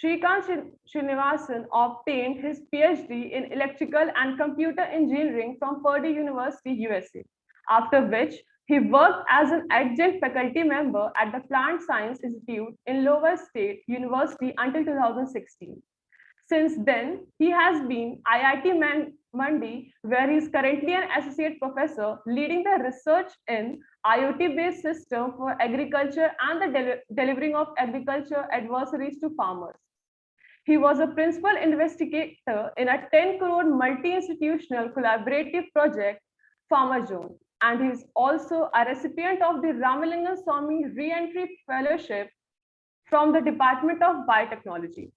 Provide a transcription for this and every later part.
Srinivasan obtained his PhD in electrical and computer engineering from Purdue University, USA, after which he worked as an adjunct faculty member at the Plant Science Institute in Iowa State University until 2016. Since then, he has been IIT Mandi, where he is currently an associate professor leading the research in IoT-based system for agriculture and the delivering of agriculture adversaries to farmers. He was a principal investigator in a 10 crore multi-institutional collaborative project, Farmer Zone, and he is also a recipient of the Ramalingan Swamy Re-Entry Fellowship from the Department of Biotechnology.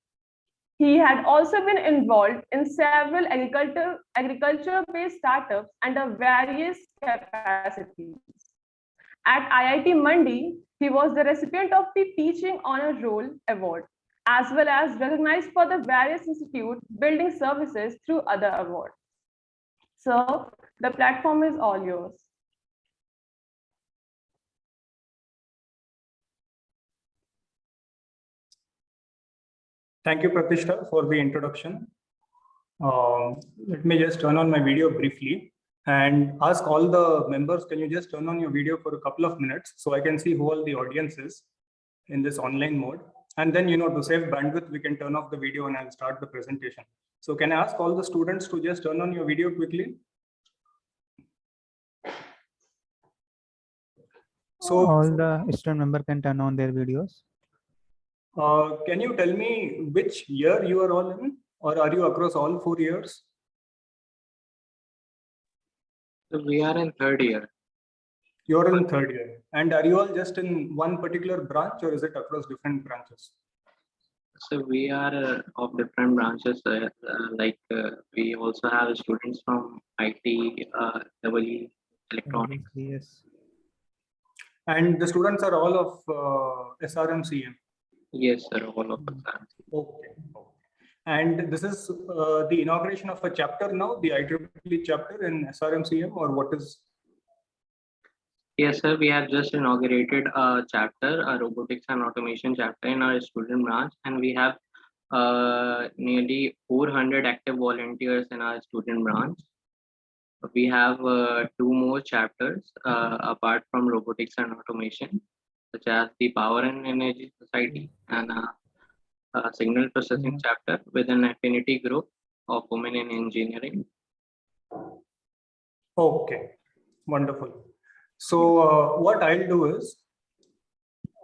He had also been involved in several agriculture-based startups under various capacities. At IIT Mandi, he was the recipient of the Teaching Honor Roll Award, as well as recognized for the various institute building services through other awards. So the platform is all yours. Thank you, Pratishtha, for the introduction. Let me just turn on my video briefly and ask all the members, can you just turn on your video for a couple of minutes so I can see who all the audience is in this online mode. And then, to save bandwidth, we can turn off the video and I'll start the presentation. So can I ask all the students to just turn on your video quickly? So all the student members can turn on their videos. Can you tell me which year you are all in, or are you across all 4 years? So we are in third year. You're in third year. And are you all just in one particular branch, or is it across different branches? So we are of different branches. We also have students from IT, EE, electronics. Yes. And the students are all of SRMCEM. Yes, sir, all of us. Okay. And this is the inauguration of a chapter now, the IEEE chapter in SRMCEM, or what is? Yes, sir, we have just inaugurated a chapter, a robotics and automation chapter in our student branch, and we have nearly 400 active volunteers in our student branch. We have 2 more chapters apart from robotics and automation, such as the Power and Energy Society and a signal processing chapter with an affinity group of women in engineering. Okay, wonderful. So what I'll do is,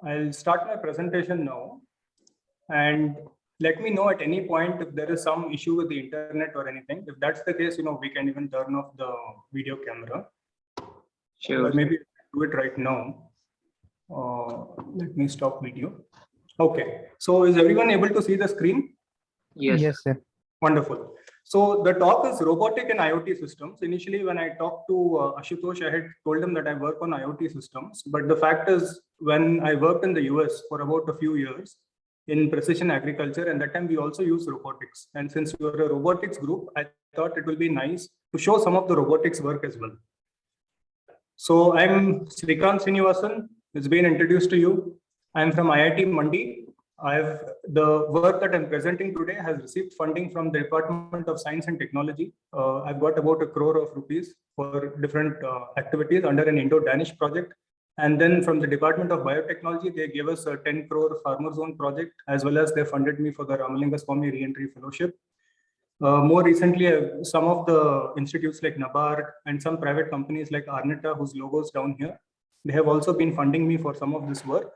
I'll start my presentation now, and let me know at any point if there is some issue with the internet or anything. If that's the case, we can even turn off the video camera. Sure. Or maybe do it right now. Let me stop video. Okay, so is everyone able to see the screen? Yes. Yes, sir. Wonderful. So the talk is robotic and IoT systems. Initially, when I talked to Ashutosh, I had told him that I work on IoT systems. But the fact is, when I worked in the US for about a few years in precision agriculture, and that time we also use robotics. And since we are a robotics group, I thought it will be nice to show some of the robotics work as well. So I'm Srikant Srinivasan. It's been introduced to you. I'm from IIT Mandi. The work that I'm presenting today has received funding from the Department of Science and Technology. I've got about 1 crore of rupees for different activities under an Indo-Danish project. And then from the Department of Biotechnology, they gave us a 10 crore Farmer Zone project, as well as they funded me for the Ramalingan Swamy Re-Entry Fellowship. More recently, some of the institutes like NABARD and some private companies like Arnetta, whose logo is down here, they have also been funding me for some of this work.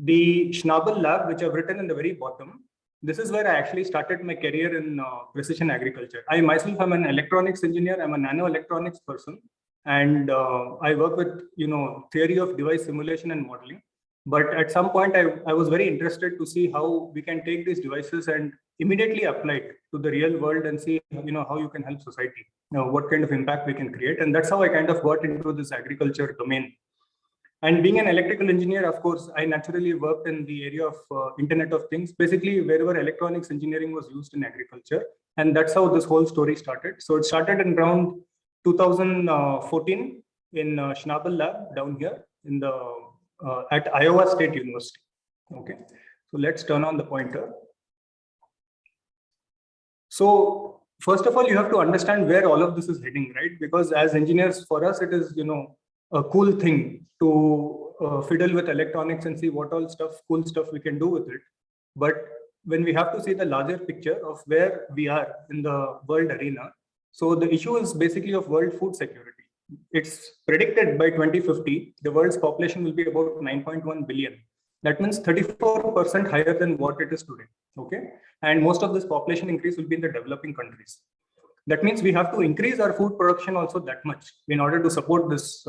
The Schnabel lab, which I've written in the very bottom, this is where I actually started my career in precision agriculture. I myself am an electronics engineer. I'm a nanoelectronics person. And I work with, theory of device simulation and modeling. But at some point, I was very interested to see how we can take these devices and immediately apply it to the real world and see, how you can help society, what kind of impact we can create. And that's how I kind of got into this agriculture domain. And being an electrical engineer, of course, I naturally worked in the area of Internet of Things, basically wherever electronics engineering was used in agriculture. And that's how this whole story started. So it started in around 2014 in Schnabel lab down here in the at Iowa State University. Okay. So let's turn on the pointer. So first of all, you have to understand where all of this is heading, right? Because as engineers, for us, it is, a cool thing to fiddle with electronics and see what all cool stuff we can do with it. But when we have to see the larger picture of where we are in the world arena, so the issue is basically of world food security. It's predicted by 2050, the world's population will be about 9.1 billion. That means 34% higher than what it is today. Okay. And most of this population increase will be in the developing countries. That means we have to increase our food production also that much in order to support this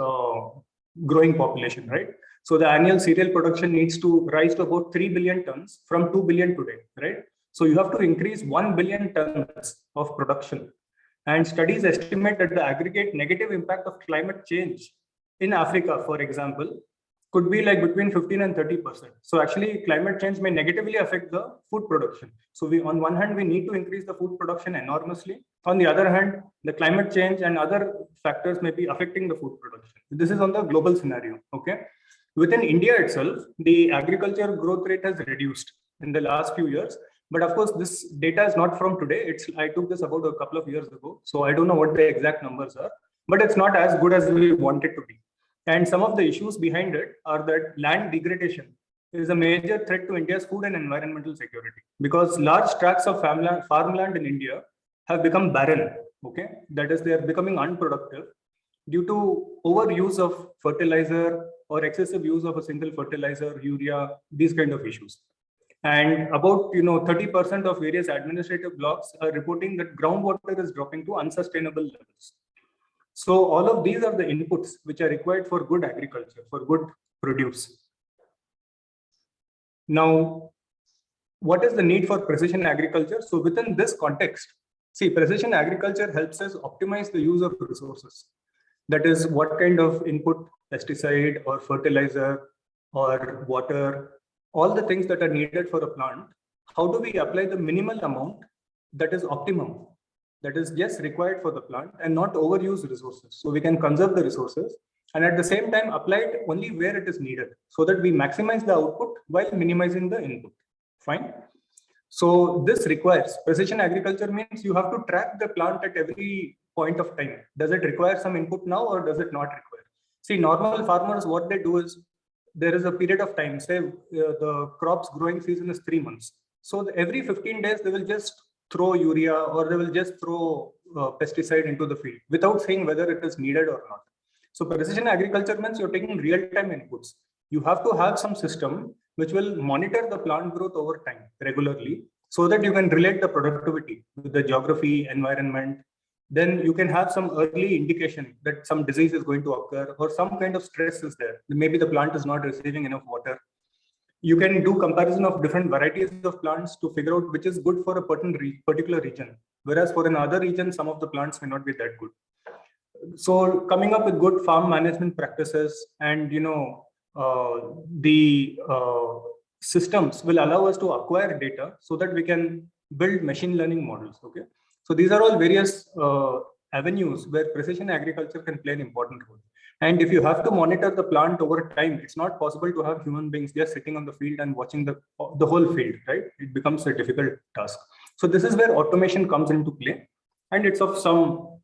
growing population, right? So the annual cereal production needs to rise to about 3 billion tons from 2 billion today, right? So you have to increase 1 billion tons of production. And studies estimate that the aggregate negative impact of climate change in Africa, for example, could be like between 15 and 30%. So actually climate change may negatively affect the food production. So on one hand, we need to increase the food production enormously. On the other hand, the climate change and other factors may be affecting the food production. This is on the global scenario, okay? Within India itself, the agriculture growth rate has reduced in the last few years. But of course, this data is not from today. I took this about a couple of years ago. So I don't know what the exact numbers are, but it's not as good as we want it to be. And some of the issues behind it are that land degradation is a major threat to India's food and environmental security, because large tracts of farmland in India have become barren. Okay, that is, they are becoming unproductive due to overuse of fertilizer or excessive use of a single fertilizer, urea, these kind of issues. And about 30% of various administrative blocks are reporting that groundwater is dropping to unsustainable levels. So all of these are the inputs which are required for good agriculture, for good produce. Now, what is the need for precision agriculture? So within this context, see, precision agriculture helps us optimize the use of resources. That is, what kind of input, pesticide or fertilizer or water, all the things that are needed for a plant, how do we apply the minimal amount that is optimum, that is just required for the plant, and not overuse resources. So we can conserve the resources and at the same time apply it only where it is needed, so that we maximize the output while minimizing the input. Fine. So this requires precision agriculture, means you have to track the plant at every point of time. Does it require some input now or does it not require? See, normal farmers, what they do is, there is a period of time, say the crop's growing season is 3 months. So every 15 days, they will just throw urea or they will just throw pesticide into the field without saying whether it is needed or not. So precision agriculture means you're taking real-time inputs. You have to have some system which will monitor the plant growth over time regularly, so that you can relate the productivity with the geography, environment. Then you can have some early indication that some disease is going to occur or some kind of stress is there. Maybe the plant is not receiving enough water. You can do comparison of different varieties of plants to figure out which is good for a particular region. Whereas for another region, some of the plants may not be that good. So coming up with good farm management practices and, the systems will allow us to acquire data so that we can build machine learning models. Okay. So these are all various avenues where precision agriculture can play an important role. And if you have to monitor the plant over time, it's not possible to have human beings just sitting on the field and watching the whole field, right? It becomes a difficult task. So this is where automation comes into play, and it's of some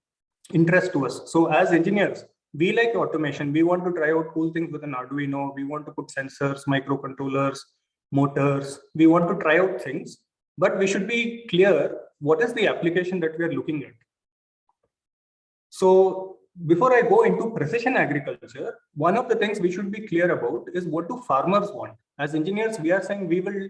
interest to us. So as engineers, we like automation. We want to try out cool things with an Arduino. We want to put sensors, microcontrollers, motors. We want to try out things, but we should be clear what is the application that we are looking at. So before I go into precision agriculture, one of the things we should be clear about is what do farmers want. As engineers, we are saying we will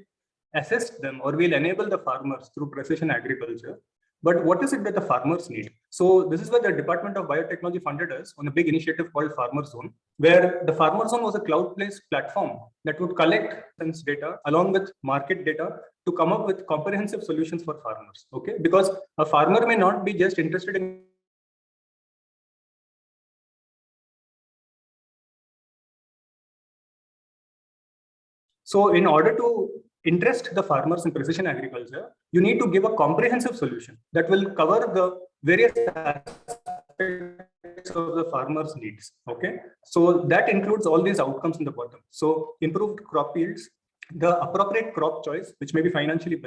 assist them or we'll enable the farmers through precision agriculture. But what is it that the farmers need? So this is where the Department of Biotechnology funded us on a big initiative called Farmer Zone, where the Farmer Zone was a cloud-based platform that would collect sense data along with market data to come up with comprehensive solutions for farmers. Okay, because a farmer may not be just interested in So in order to interest the farmers in precision agriculture, you need to give a comprehensive solution that will cover the various aspects of the farmer's needs. Okay, so that includes all these outcomes in the bottom. So improved crop yields, the appropriate crop choice, which may be financially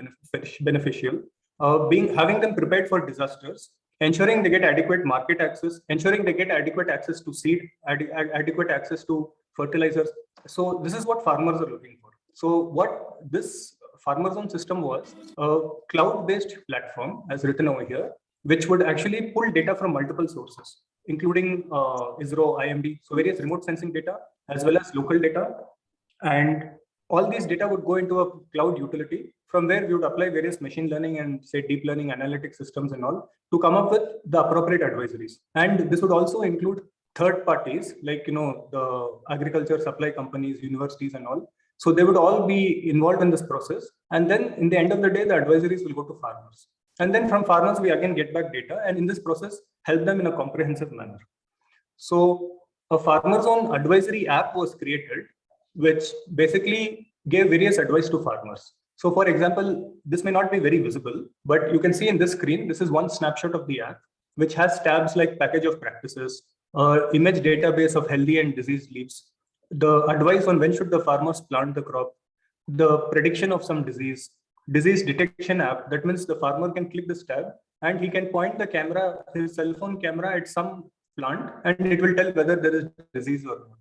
beneficial, having them prepared for disasters, ensuring they get adequate market access, ensuring they get adequate access to seed, adequate access to fertilizers. So this is what farmers are looking for. So what this Farmer Zone system was a cloud-based platform, as written over here, which would actually pull data from multiple sources, including ISRO, IMD, so various remote sensing data, as well as local data. And all these data would go into a cloud utility from where we would apply various machine learning and say deep learning analytic systems and all to come up with the appropriate advisories. And this would also include third parties like, the agriculture supply companies, universities and all. So they would all be involved in this process. And then in the end of the day, the advisories will go to farmers. And then from farmers, we again get back data and in this process, help them in a comprehensive manner. So a Farmer Zone advisory app was created, which basically gave various advice to farmers. So for example, this may not be very visible, but you can see in this screen, this is one snapshot of the app, which has tabs like package of practices, image database of healthy and diseased leaves, the advice on when should the farmers plant the crop, the prediction of some disease detection app. That means the farmer can click this tab and he can point the camera, his cell phone camera at some plant, and it will tell whether there is disease or not.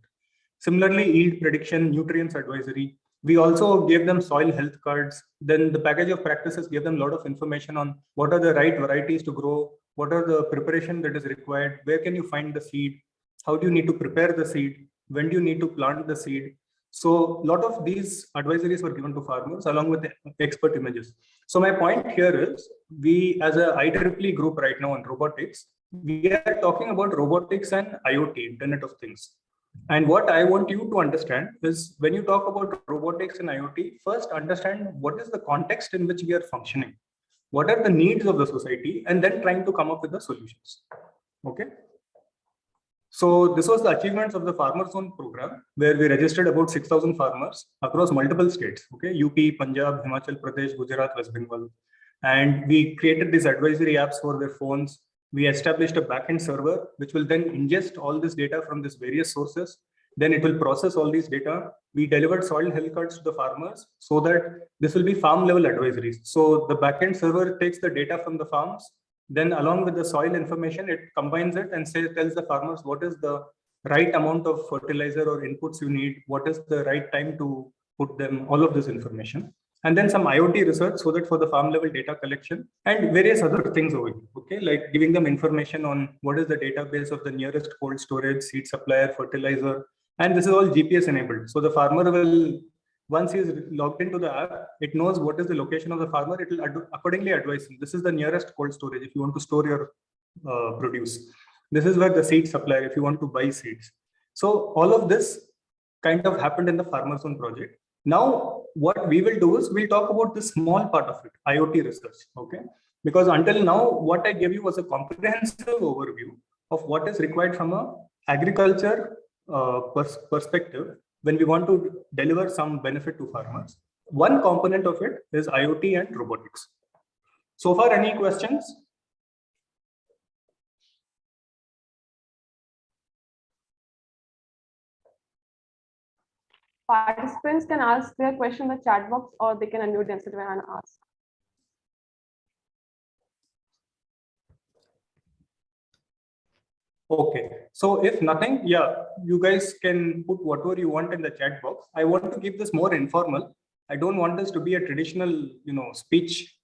Similarly, yield prediction, nutrients advisory. We also gave them soil health cards. Then the package of practices gave them a lot of information on what are the right varieties to grow, what are the preparation that is required, where can you find the seed, how do you need to prepare the seed, when do you need to plant the seed. So a lot of these advisories were given to farmers along with the expert images. So my point here is, we as a IEEE group right now on robotics, we are talking about robotics and IoT, Internet of Things. And what I want you to understand is, when you talk about robotics and IoT, first understand what is the context in which we are functioning, what are the needs of the society, and then trying to come up with the solutions. Okay. So this was the achievements of the Farmer Zone program, where we registered about 6,000 farmers across multiple states. Okay, UP, Punjab, Himachal Pradesh, Gujarat, West Bengal. And we created these advisory apps for their phones. We established a backend server, which will then ingest all this data from these various sources. Then it will process all these data. We delivered soil health cards to the farmers so that this will be farm level advisories. So the backend server takes the data from the farms, then along with the soil information, it combines it and tells the farmers what is the right amount of fertilizer or inputs you need, what is the right time to put them, all of this information. And then some IoT research, so that for the farm level data collection and various other things over here, okay, like giving them information on what is the database of the nearest cold storage, seed supplier, fertilizer. And this is all GPS enabled. So the farmer will, once he is logged into the app, it knows what is the location of the farmer. It will accordingly advise him. This is the nearest cold storage if you want to store your produce. This is where the seed supplier if you want to buy seeds. So all of this kind of happened in the Farmer Zone project. Now, what we will do is we'll talk about the small part of it, IoT research. Okay, because until now, what I gave you was a comprehensive overview of what is required from a agriculture perspective when we want to deliver some benefit to farmers. One component of it is IoT and robotics. So far, any questions? Participants can ask their question in the chat box, or they can unmute themselves and ask. Okay, so if nothing, yeah, you guys can put whatever you want in the chat box. I want to keep this more informal. I don't want this to be a traditional, speech.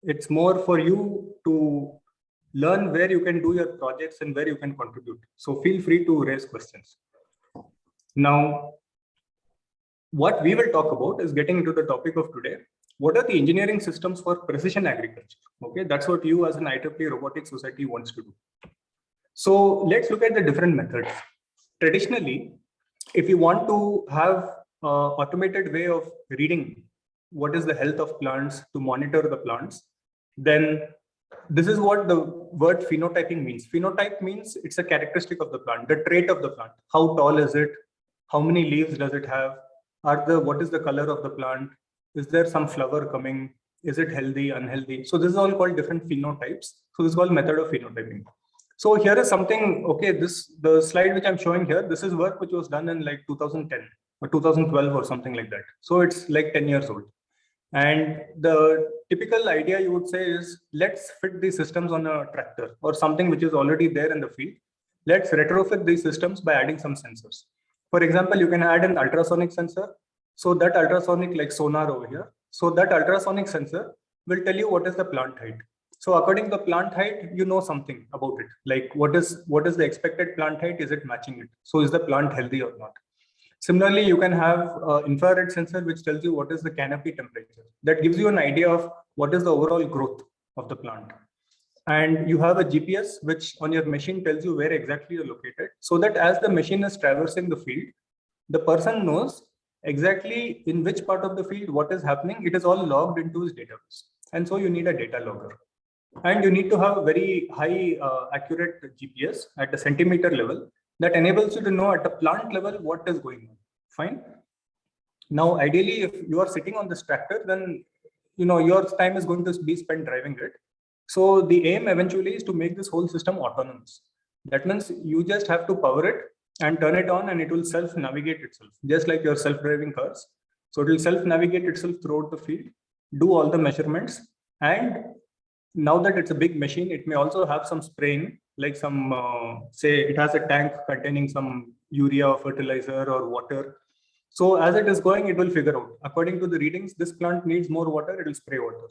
It's more for you to learn where you can do your projects and where you can contribute. So feel free to raise questions. Now, what we will talk about is getting into the topic of today. What are the engineering systems for precision agriculture? Okay, that's what you as an IEEE Robotics Society wants to do. So let's look at the different methods. Traditionally, if you want to have an automated way of reading what is the health of plants, to monitor the plants, then this is what the word phenotyping means. Phenotype means it's a characteristic of the plant, the trait of the plant. How tall is it? How many leaves does it have? What is the color of the plant? Is there some flower coming? Is it healthy, unhealthy? So this is all called different phenotypes. So this is called method of phenotyping. So here is something, okay, the slide which I'm showing here, this is work which was done in like 2010. or 2012 or something like that. So it's like 10 years old. And the typical idea you would say is, let's fit these systems on a tractor or something which is already there in the field. Let's retrofit these systems by adding some sensors. For example, you can add an ultrasonic sensor. So that ultrasonic, like sonar over here. So that ultrasonic sensor will tell you what is the plant height. So according to the plant height, you know something about it. Like what is the expected plant height? Is it matching it? So is the plant healthy or not? Similarly, you can have infrared sensor which tells you what is the canopy temperature. That gives you an idea of what is the overall growth of the plant. And you have a GPS which on your machine tells you where exactly you're located, so that as the machine is traversing the field, the person knows exactly in which part of the field what is happening. It is all logged into his database. And so you need a data logger. And you need to have a very high accurate GPS at the centimeter level that enables you to know at a plant level what is going on. Fine. Now, ideally, if you are sitting on this tractor, then your time is going to be spent driving it. So the aim eventually is to make this whole system autonomous. That means you just have to power it and turn it on, and it will self-navigate itself, just like your self-driving cars. So it will self-navigate itself throughout the field, do all the measurements, and now that it's a big machine, it may also have some spraying, like some, say it has a tank containing some urea or fertilizer or water. So as it is going, it will figure out, according to the readings, this plant needs more water, it will spray water.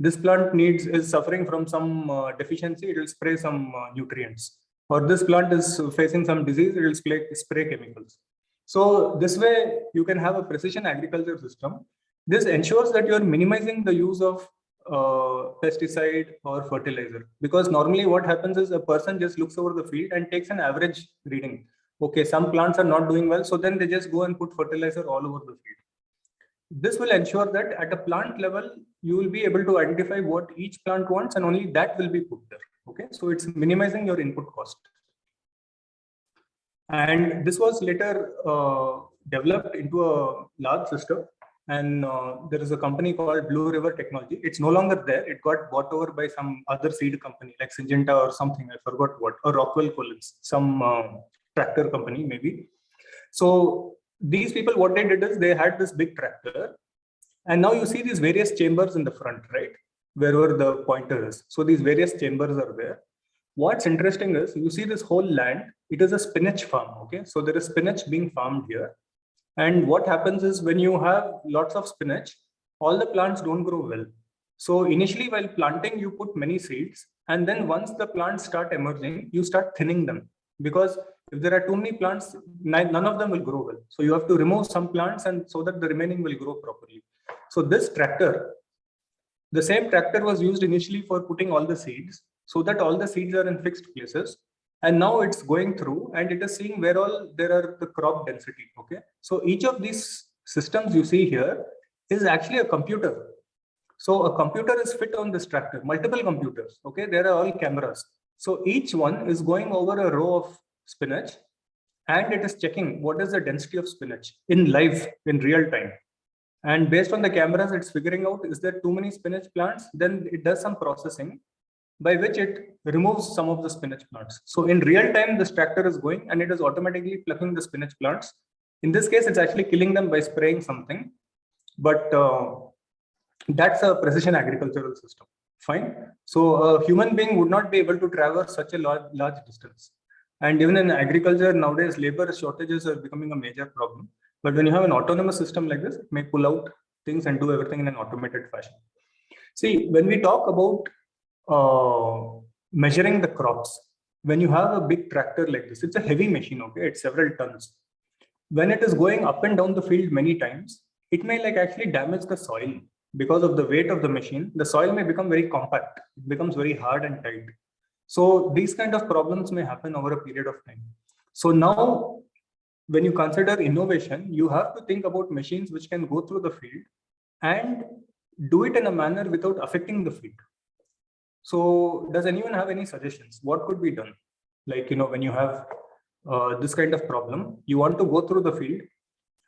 This plant is suffering from some deficiency, it will spray some nutrients. Or this plant is facing some disease, it will spray chemicals. So this way, you can have a precision agriculture system. This ensures that you are minimizing the use of pesticide or fertilizer, because normally what happens is a person just looks over the field and takes an average reading. Okay, some plants are not doing well, so then they just go and put fertilizer all over the field. This will ensure that at a plant level, you will be able to identify what each plant wants, and only that will be put there. Okay, so it's minimizing your input cost. And this was later developed into a large system. And there is a company called Blue River Technology. It's no longer there. It got bought over by some other seed company like Syngenta or something. I forgot what, or Rockwell Collins, some tractor company maybe. So these people, what they did is they had this big tractor. And now you see these various chambers in the front, right? Wherever the pointer is. So these various chambers are there. What's interesting is you see this whole land, it is a spinach farm. Okay, so there is spinach being farmed here. And what happens is when you have lots of spinach, all the plants don't grow well. So initially while planting, you put many seeds. And then once the plants start emerging, you start thinning them. Because if there are too many plants, none of them will grow well. So you have to remove some plants, and so that the remaining will grow properly. So this tractor, the same tractor was used initially for putting all the seeds, so that all the seeds are in fixed places. And now it's going through and it is seeing where all there are the crop density. Okay, so each of these systems you see here is actually a computer. So a computer is fit on this tractor, multiple computers. Okay, there are all cameras. So each one is going over a row of spinach, and it is checking what is the density of spinach in live, in real time. And based on the cameras, it's figuring out, is there too many spinach plants? Then it does some processing by which it removes some of the spinach plants. So in real time, this tractor is going and it is automatically plucking the spinach plants. In this case, it's actually killing them by spraying something. But that's a precision agricultural system. Fine. So a human being would not be able to traverse such a large distance. And even in agriculture nowadays, labor shortages are becoming a major problem. But when you have an autonomous system like this, it may pull out things and do everything in an automated fashion. See, when we talk about measuring the crops, when you have a big tractor like this, it's a heavy machine, okay? It's several tons. When it is going up and down the field many times, it may actually damage the soil. Because of the weight of the machine, the soil may become very compact. It becomes very hard and tight. So these kind of problems may happen over a period of time. So now, when you consider innovation, you have to think about machines which can go through the field and do it in a manner without affecting the field. So does anyone have any suggestions? What could be done? Like, when you have this kind of problem, you want to go through the field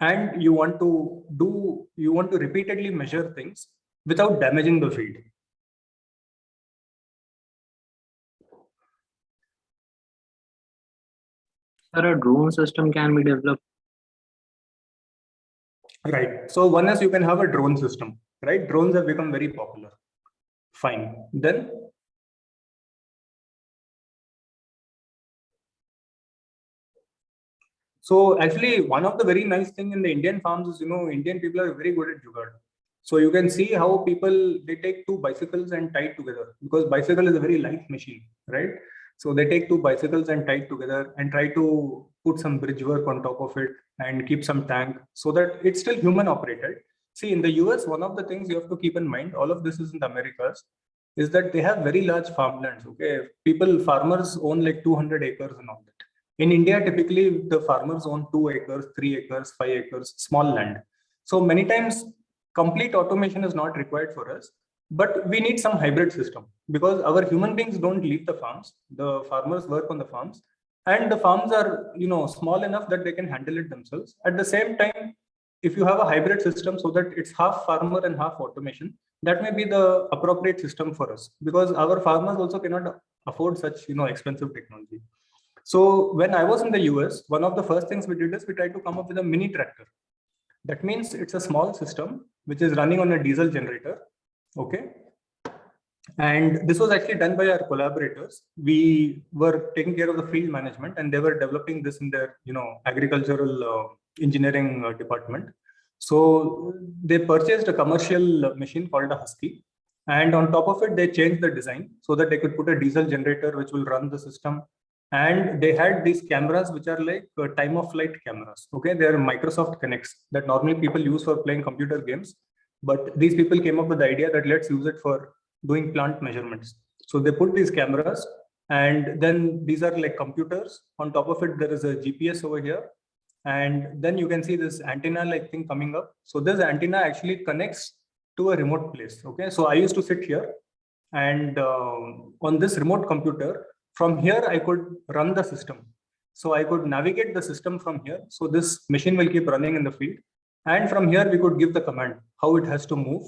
and you want to repeatedly measure things without damaging the field. Sir, a drone system can be developed. Right. So one is you can have a drone system, right? Drones have become very popular. Fine. Then so actually one of the very nice thing in the Indian farms is, Indian people are very good at jugaad. So you can see how people, they take two bicycles and tie it together, because bicycle is a very light machine, right? So they take two bicycles and tie it together and try to put some bridge work on top of it and keep some tank so that it's still human operated. See, in the US, one of the things you have to keep in mind, all of this is in the Americas, is that they have very large farmlands. Okay, farmers own like 200 acres and all that. In India, typically the farmers own 2 acres, 3 acres, 5 acres, small land. So many times complete automation is not required for us, but we need some hybrid system, because our human beings don't leave the farms. The farmers work on the farms, and the farms are, small enough that they can handle it themselves. At the same time, if you have a hybrid system so that it's half farmer and half automation, that may be the appropriate system for us, because our farmers also cannot afford such, expensive technology. So when I was in the US, one of the first things we did is we tried to come up with a mini tractor. That means it's a small system which is running on a diesel generator. Okay. And this was actually done by our collaborators. We were taking care of the field management, and they were developing this in their, agricultural engineering department. So they purchased a commercial machine called a Husky. And on top of it, they changed the design so that they could put a diesel generator which will run the system. And they had these cameras which are like time of flight cameras. Okay, they are Microsoft Connects that normally people use for playing computer games. But these people came up with the idea that let's use it for doing plant measurements. So they put these cameras, and then these are like computers. On top of it, there is a GPS over here. And then you can see this antenna like thing coming up. So this antenna actually connects to a remote place. Okay, so I used to sit here, and on this remote computer, from here, I could run the system. So I could navigate the system from here. So this machine will keep running in the field. And from here, we could give the command, how it has to move.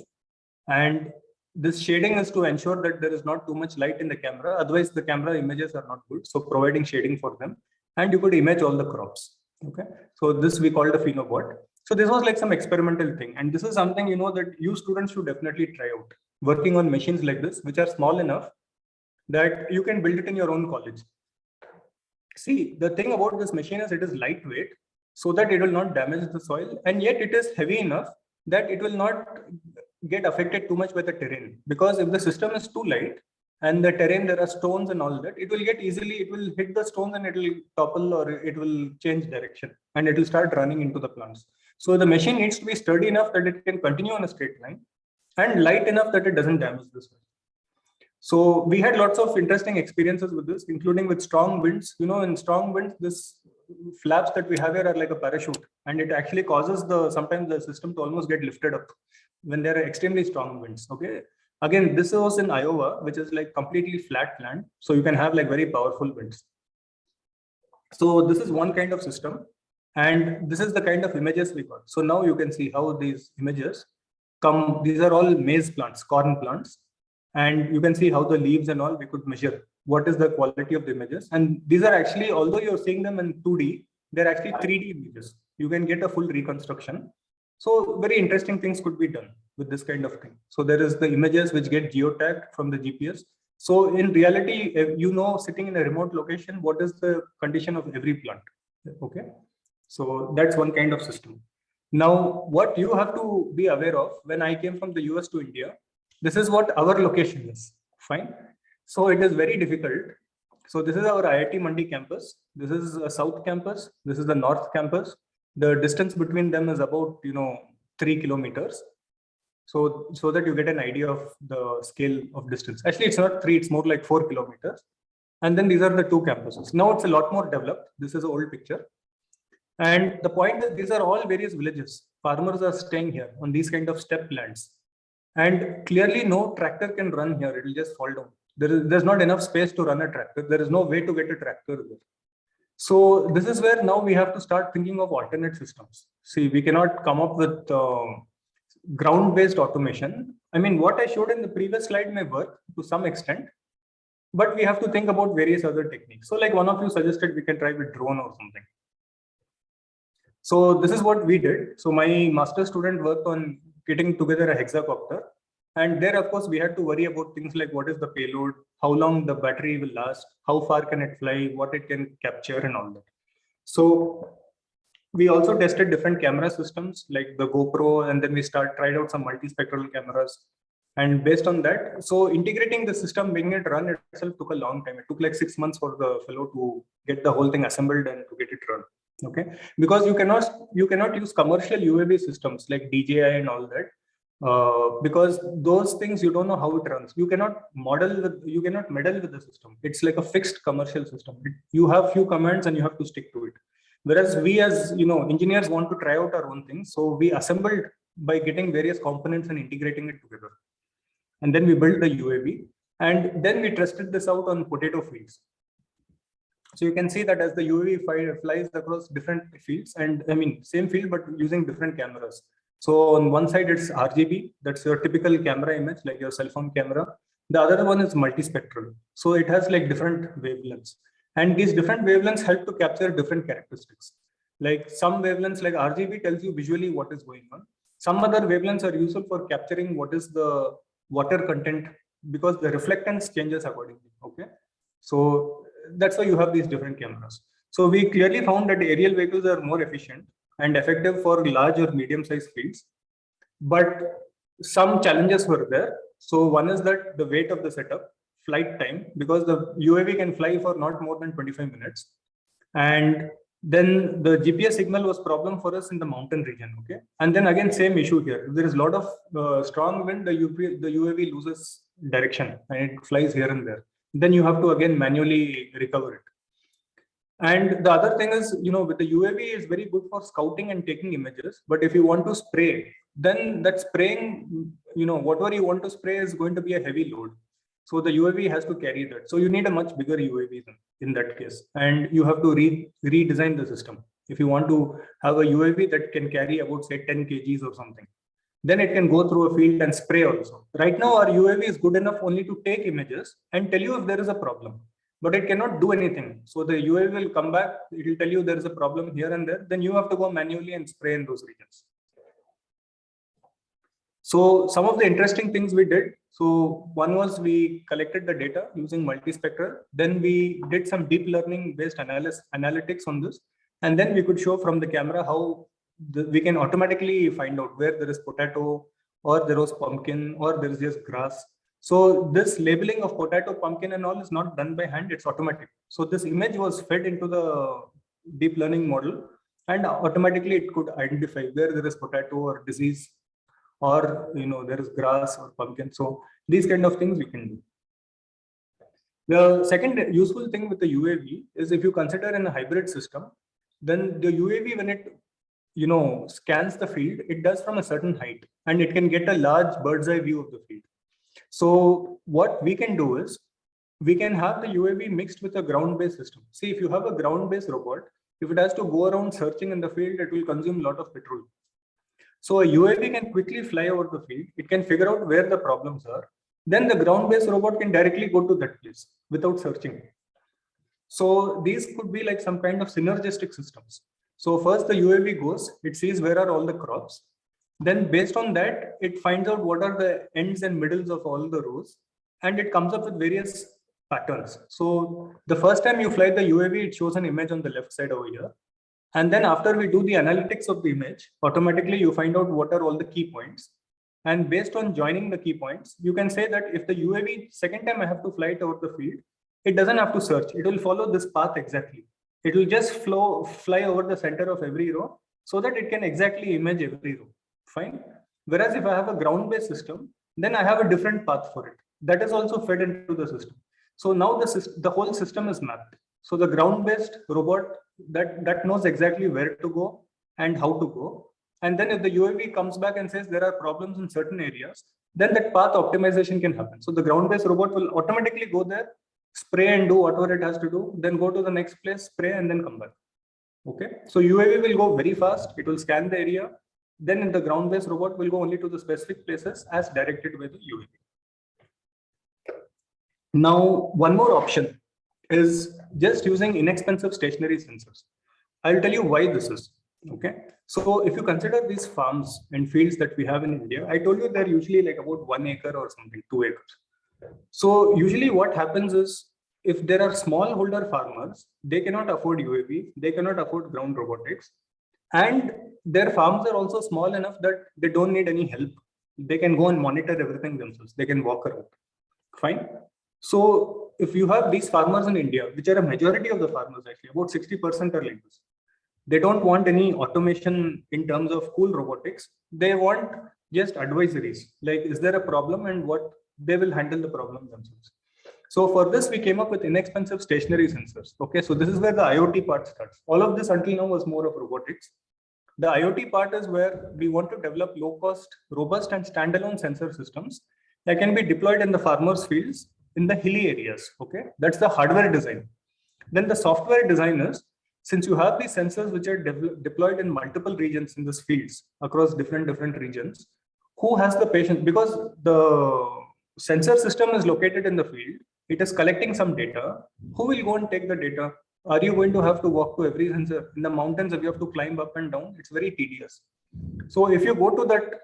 And this shading is to ensure that there is not too much light in the camera. Otherwise, the camera images are not good. So providing shading for them. And you could image all the crops. Okay. So this we called a phenobot. So this was like some experimental thing. And this is something, that you students should definitely try out. Working on machines like this, which are small enough that you can build it in your own college. See, the thing about this machine is it is lightweight so that it will not damage the soil, and yet it is heavy enough that it will not get affected too much by the terrain. Because if the system is too light and the terrain, there are stones and all that, it will hit the stones and it will topple, or it will change direction, and it will start running into the plants. So the machine needs to be sturdy enough that it can continue on a straight line, and light enough that it doesn't damage the soil. So we had lots of interesting experiences with this, including with strong winds. In strong winds, this flaps that we have here are like a parachute, and it actually causes sometimes the system to almost get lifted up when there are extremely strong winds. Okay. Again, this was in Iowa, which is like completely flat land. So you can have like very powerful winds. So this is one kind of system, and this is the kind of images we got. So now you can see how these images come. These are all maize plants, corn plants. And you can see how the leaves and all, we could measure what is the quality of the images. And these are actually, although you're seeing them in 2D, they're actually 3D images. You can get a full reconstruction. So very interesting things could be done with this kind of thing. So there is the images which get geotagged from the GPS. So in reality, sitting in a remote location, what is the condition of every plant? Okay. So that's one kind of system. Now, what you have to be aware of, when I came from the US to India, this is what our location is. Fine. So it is very difficult. So this is our IIT Mandi campus. This is a south campus. This is the north campus. The distance between them is about 3 kilometers. So that you get an idea of the scale of distance. Actually, it's not 3, it's more like 4 kilometers. And then these are the two campuses. Now it's a lot more developed. This is an old picture. And the point is, these are all various villages. Farmers are staying here on these kind of steppe lands. And clearly no tractor can run here. It will just fall down. There's not enough space to run a tractor. There is no way to get a tractor there. So this is where now we have to start thinking of alternate systems. See, we cannot come up with ground-based automation. I mean, what I showed in the previous slide may work to some extent, but we have to think about various other techniques. So like one of you suggested we can try with drone or something. So this is what we did. So my master student worked on getting together a hexacopter. And there, of course, we had to worry about things like what is the payload, how long the battery will last, how far can it fly, what it can capture and all that. So we also tested different camera systems like the GoPro, and then we tried out some multispectral cameras. And based on that, so integrating the system, making it run itself took a long time. It took like 6 months for the fellow to get the whole thing assembled and to get it run. Okay, because you cannot use commercial UAV systems like DJI and all that. Because those things you don't know how it runs. You cannot meddle with the system. It's like a fixed commercial system. You have few commands and you have to stick to it. Whereas we as engineers want to try out our own things. So we assembled by getting various components and integrating it together. And then we built the UAV, and then we tested this out on potato fields. So you can see that as the UAV flies across different fields, and I mean same field but using different cameras. So on one side it's RGB, that's your typical camera image like your cell phone camera. The other one is multispectral, so it has like different wavelengths, and these different wavelengths help to capture different characteristics. Like some wavelengths like RGB tells you visually what is going on. Some other wavelengths are useful for capturing what is the water content, because the reflectance changes accordingly. Okay, so that's why you have these different cameras. So we clearly found that aerial vehicles are more efficient and effective for large or medium-sized fields, but some challenges were there. So one is that the weight of the setup, flight time, because the UAV can fly for not more than 25 minutes, and then the GPS signal was problem for us in the mountain region. Okay, and then again same issue here. If there is a lot of strong wind, the UAV loses direction and it flies here and there. Then you have to again manually recover it. And the other thing is, with the UAV is very good for scouting and taking images. But if you want to spray, then that spraying, whatever you want to spray is going to be a heavy load. So the UAV has to carry that. So you need a much bigger UAV in that case. And you have to redesign the system. If you want to have a UAV that can carry about say 10 kgs or something, then it can go through a field and spray also. Right now, our UAV is good enough only to take images and tell you if there is a problem, but it cannot do anything. So the UAV will come back, it will tell you there is a problem here and there, then you have to go manually and spray in those regions. So some of the interesting things we did. So one was we collected the data using multispectral. Then we did some deep learning based analytics on this. And then we could show from the camera how we can automatically find out where there is potato, or there was pumpkin, or there is just grass. So this labeling of potato, pumpkin and all is not done by hand, it's automatic. So this image was fed into the deep learning model, and automatically it could identify where there is potato or disease, or there is grass or pumpkin. So these kind of things we can do. The second useful thing with the UAV is if you consider in a hybrid system, then the UAV, when it scans the field, it does from a certain height, and it can get a large bird's eye view of the field. So what we can do is we can have the UAV mixed with a ground-based system. See, if you have a ground-based robot, if it has to go around searching in the field, it will consume a lot of petrol. So a UAV can quickly fly over the field. It can figure out where the problems are. Then the ground-based robot can directly go to that place without searching. So these could be like some kind of synergistic systems. So first the UAV goes, it sees where are all the crops. Then based on that, it finds out what are the ends and middles of all the rows, and it comes up with various patterns. So the first time you fly the UAV, it shows an image on the left side over here. And then after we do the analytics of the image, automatically you find out what are all the key points. And based on joining the key points, you can say that if the UAV, second time I have to fly it over the field, it doesn't have to search. It will follow this path exactly. It will just fly over the center of every row so that it can exactly image every row. Fine. Whereas if I have a ground-based system, then I have a different path for it. That is also fed into the system. So now the whole system is mapped. So the ground-based robot that knows exactly where to go and how to go. And then if the UAV comes back and says there are problems in certain areas, then that path optimization can happen. So the ground-based robot will automatically go there, spray and do whatever it has to do, then go to the next place, spray, and then come back. Okay. So UAV will go very fast. It will scan the area. Then the ground-based robot will go only to the specific places as directed by the UAV. Now, one more option is just using inexpensive stationary sensors. I'll tell you why this is. Okay, so if you consider these farms and fields that we have in India, I told you they're usually like about 1 acre or something, 2 acres. So usually what happens is, if there are smallholder farmers, they cannot afford UAV, they cannot afford ground robotics, and their farms are also small enough that they don't need any help. They can go and monitor everything themselves. They can walk around. Fine. So if you have these farmers in India, which are a majority of the farmers, actually about 60% are like this. They don't want any automation in terms of cool robotics. They want just advisories, like is there a problem and what they will handle the problem themselves. So for this, we came up with inexpensive stationary sensors. Okay, so this is where the IoT part starts. All of this until now was more of robotics. The IoT part is where we want to develop low cost, robust and standalone sensor systems that can be deployed in the farmers' fields in the hilly areas. Okay, that's the hardware design. Then the software design is, since you have these sensors which are deployed in multiple regions in these fields across different regions, who has the patience? Because the sensor system is located in the field, it is collecting some data. Who will go and take the data? Are you going to have to walk to every sensor? In the mountains, if you have to climb up and down, it's very tedious. So if you go to that,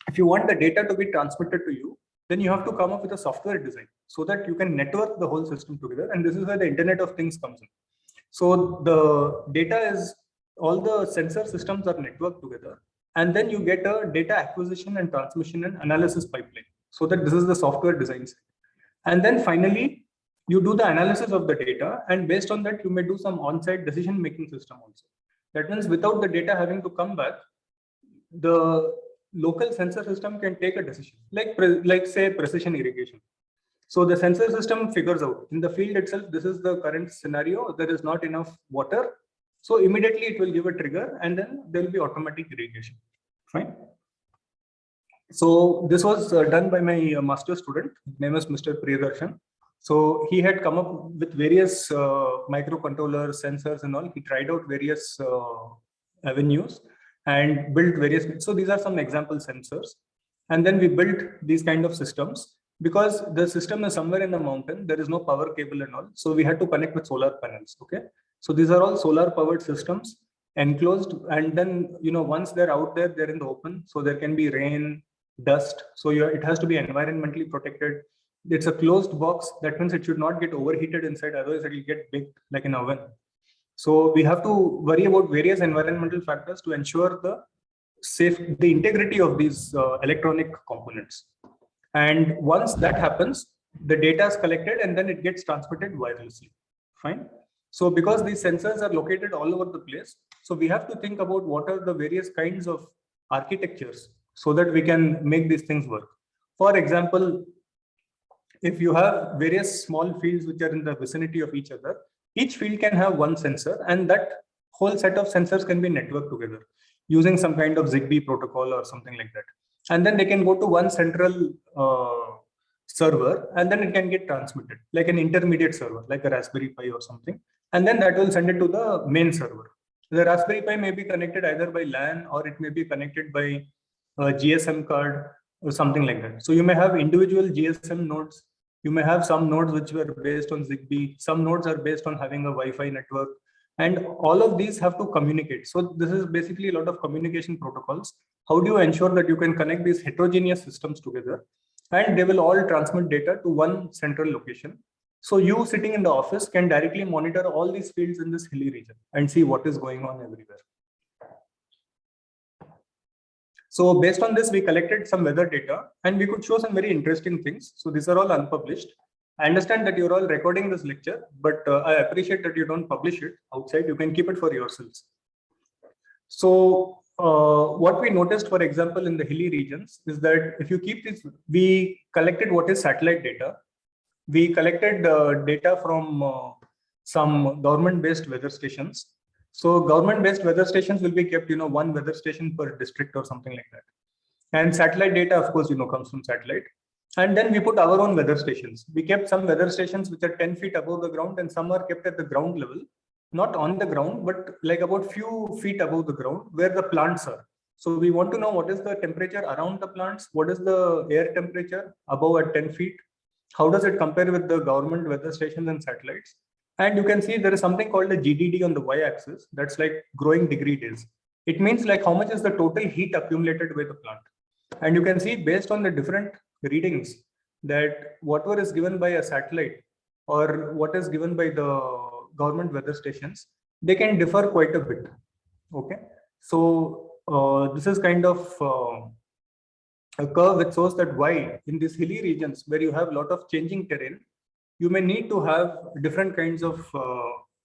if you want the data to be transmitted to you, then you have to come up with a software design so that you can network the whole system together. And this is where the Internet of Things comes in. So the data is, all the sensor systems are networked together, and then you get a data acquisition and transmission and analysis pipeline. So that this is the software design side. And then finally, you do the analysis of the data, and based on that, you may do some on-site decision-making system also. That means without the data having to come back, the local sensor system can take a decision, like say precision irrigation. So the sensor system figures out in the field itself, this is the current scenario, there is not enough water. So immediately it will give a trigger and then there will be automatic irrigation. Fine. So this was done by my master student. His name is Mr. Priyadarshan. So he had come up with various microcontrollers, sensors and all. He tried out various avenues and built various. So these are some example sensors. And then we built these kind of systems. Because the system is somewhere in the mountain, there is no power cable and all. So we had to connect with solar panels. Okay. So these are all solar powered systems, enclosed. And then, once they're out there, they're in the open. So there can be rain, dust. So it has to be environmentally protected. It's a closed box. That means it should not get overheated inside. Otherwise it will get baked like an oven. So we have to worry about various environmental factors to ensure the integrity of these electronic components. And once that happens, the data is collected and then it gets transmitted wirelessly. Fine. So because these sensors are located all over the place, so we have to think about what are the various kinds of architectures so that we can make these things work. For example, if you have various small fields which are in the vicinity of each other, each field can have one sensor, and that whole set of sensors can be networked together using some kind of Zigbee protocol or something like that. And then they can go to one central server, and then it can get transmitted like an intermediate server, like a Raspberry Pi or something. And then that will send it to the main server. The Raspberry Pi may be connected either by LAN or it may be connected by a GSM card or something like that. So you may have individual GSM nodes. You may have some nodes which were based on Zigbee. Some nodes are based on having a Wi-Fi network. And all of these have to communicate. So this is basically a lot of communication protocols. How do you ensure that you can connect these heterogeneous systems together and they will all transmit data to one central location? So you sitting in the office can directly monitor all these fields in this hilly region and see what is going on everywhere. So based on this, we collected some weather data and we could show some very interesting things. So these are all unpublished. I understand that you're all recording this lecture, but I appreciate that you don't publish it outside. You can keep it for yourselves. So what we noticed, for example, in the hilly regions is that if you keep this, we collected what is satellite data. We collected data from some government-based weather stations. So government-based weather stations will be kept, one weather station per district or something like that. And satellite data, of course, comes from satellite. And then we put our own weather stations. We kept some weather stations which are 10 feet above the ground, and some are kept at the ground level, not on the ground, but like about few feet above the ground where the plants are. So we want to know what is the temperature around the plants, what is the air temperature above at 10 feet, how does it compare with the government weather stations and satellites, And you can see there is something called the GDD on the y-axis. That's like growing degree days. It means like how much is the total heat accumulated by the plant. And you can see based on the different readings that whatever is given by a satellite or what is given by the government weather stations, they can differ quite a bit. Okay. So this is kind of a curve which shows that why in these hilly regions where you have a lot of changing terrain, you may need to have different kinds of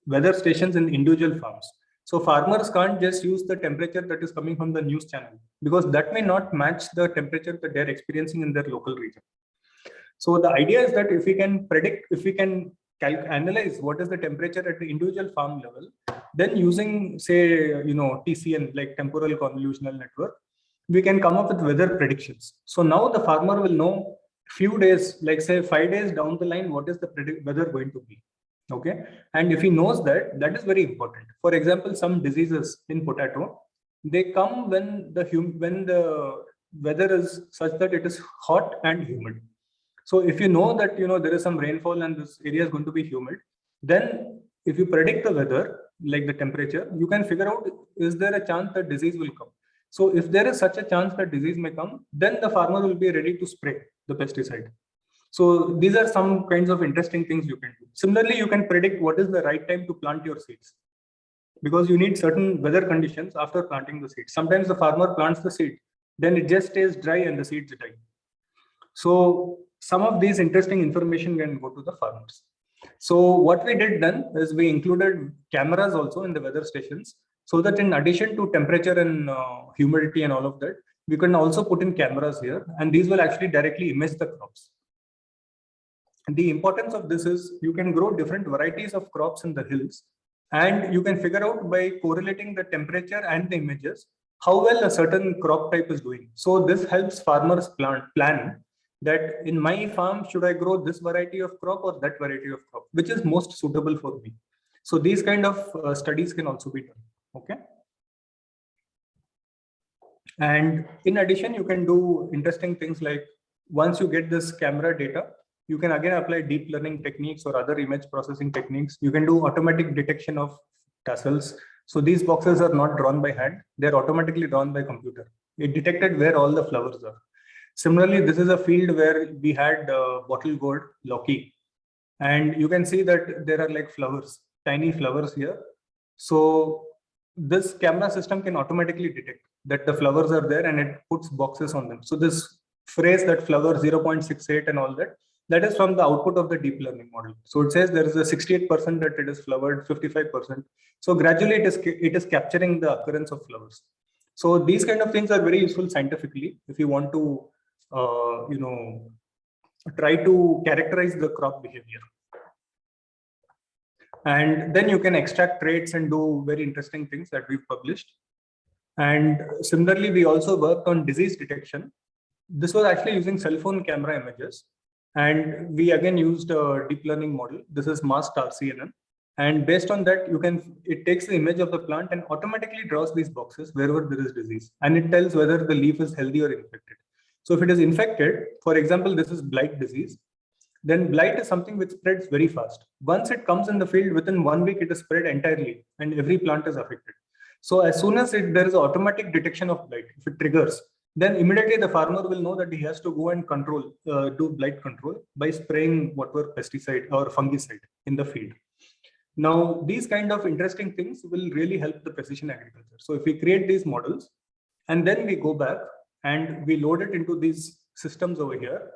weather stations in individual farms. So farmers can't just use the temperature that is coming from the news channel because that may not match the temperature that they're experiencing in their local region. So the idea is that if we can predict, if we can analyze what is the temperature at the individual farm level, then using say, TCN, like temporal convolutional network, we can come up with weather predictions. So now the farmer will know few days, like say 5 days down the line, what is the weather going to be. Okay. And if he knows that, that is very important. For example, some diseases in potato, they come when the weather is such that it is hot and humid. So if you know that there is some rainfall and this area is going to be humid, then if you predict the weather, like the temperature, you can figure out, is there a chance that disease will come? So if there is such a chance that disease may come, then the farmer will be ready to spray the pesticide. So these are some kinds of interesting things you can do. Similarly, you can predict what is the right time to plant your seeds, because you need certain weather conditions after planting the seed. Sometimes the farmer plants the seed, then it just stays dry and the seeds die. So some of these interesting information can go to the farmers. So what we did then is we included cameras also in the weather stations, so that in addition to temperature and humidity and all of that, we can also put in cameras here, and these will actually directly image the crops. And the importance of this is you can grow different varieties of crops in the hills, and you can figure out by correlating the temperature and the images how well a certain crop type is doing. So this helps farmers plan that in my farm, should I grow this variety of crop or that variety of crop, which is most suitable for me. So these kind of studies can also be done. Okay. And in addition, you can do interesting things like once you get this camera data, you can again apply deep learning techniques or other image processing techniques. You can do automatic detection of tassels. So these boxes are not drawn by hand. They're automatically drawn by computer. It detected where all the flowers are. Similarly, this is a field where we had bottle gourd, Loki. And you can see that there are like flowers, tiny flowers here. So this camera system can automatically detect that the flowers are there and it puts boxes on them. So this phrase that flower 0.68 and all that, that is from the output of the deep learning model. So it says there is a 68% that it is flowered, 55%. So gradually it is capturing the occurrence of flowers. So these kind of things are very useful scientifically if you want to try to characterize the crop behavior. And then you can extract traits and do very interesting things that we've published. And similarly, we also worked on disease detection. This was actually using cell phone camera images. And we again used a deep learning model. This is masked RCNN. And based on that, it takes the image of the plant and automatically draws these boxes wherever there is disease. And it tells whether the leaf is healthy or infected. So if it is infected, for example, this is blight disease, then blight is something which spreads very fast. Once it comes in the field, within 1 week, it is spread entirely and every plant is affected. So as soon as there is automatic detection of blight, if it triggers, then immediately the farmer will know that he has to go and do blight control by spraying whatever pesticide or fungicide in the field. Now, these kind of interesting things will really help the precision agriculture. So if we create these models and then we go back and we load it into these systems over here.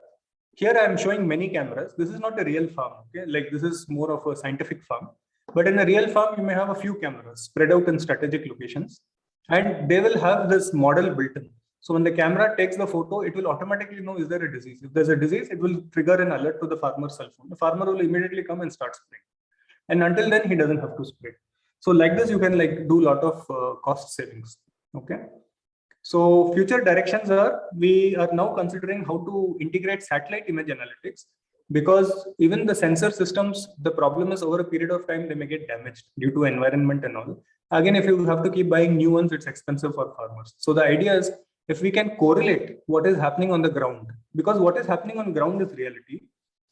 Here I am showing many cameras. This is not a real farm, okay? Like this is more of a scientific farm. But in a real farm, you may have a few cameras spread out in strategic locations, and they will have this model built in. So when the camera takes the photo, it will automatically know, is there a disease? If there's a disease, it will trigger an alert to the farmer's cell phone. The farmer will immediately come and start spraying. And until then, he doesn't have to spray. So like this, you can like do a lot of cost savings, okay? So future directions are, we are now considering how to integrate satellite image analytics, because even the sensor systems, the problem is over a period of time, they may get damaged due to environment and all. Again, if you have to keep buying new ones, it's expensive for farmers. So the idea is, if we can correlate what is happening on the ground, because what is happening on ground is reality.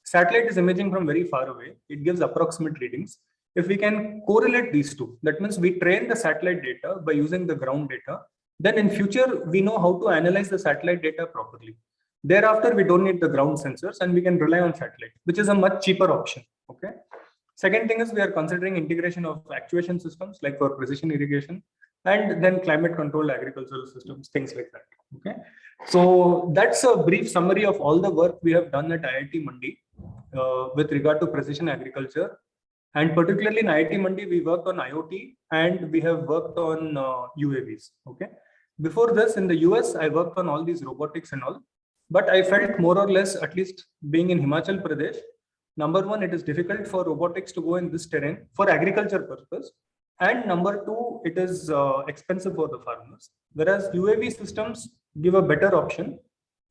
Satellite is imaging from very far away. It gives approximate readings. if we can correlate these two, that means we train the satellite data by using the ground data, then in future, we know how to analyze the satellite data properly. Thereafter, we don't need the ground sensors and we can rely on satellite, which is a much cheaper option. Okay. Second thing is we are considering integration of actuation systems like for precision irrigation and then climate controlled agricultural systems, things like that. Okay. So that's a brief summary of all the work we have done at IIT Mandi with regard to precision agriculture. And particularly in IIT Mandi, we worked on IoT and we have worked on UAVs. Okay. Before this, in the US, I worked on all these robotics and all. But I felt more or less, at least being in Himachal Pradesh, number one, it is difficult for robotics to go in this terrain for agriculture purpose. And number two, it is expensive for the farmers. Whereas UAV systems give a better option,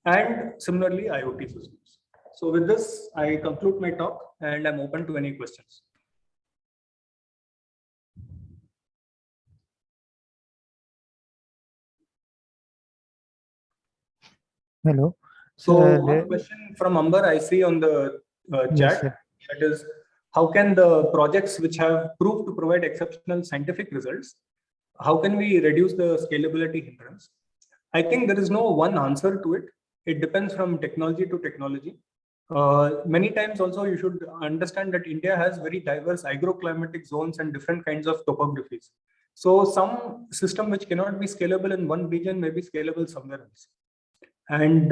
and similarly IoT systems. So with this, I conclude my talk and I'm open to any questions. Hello. So one question from Amber I see on the chat, yes, that is, how can the projects which have proved to provide exceptional scientific results, how can we reduce the scalability hindrance? I think there is no one answer to it. It depends from technology to technology. Many times also you should understand that India has very diverse agroclimatic zones and different kinds of topographies. So some system which cannot be scalable in one region may be scalable somewhere else. And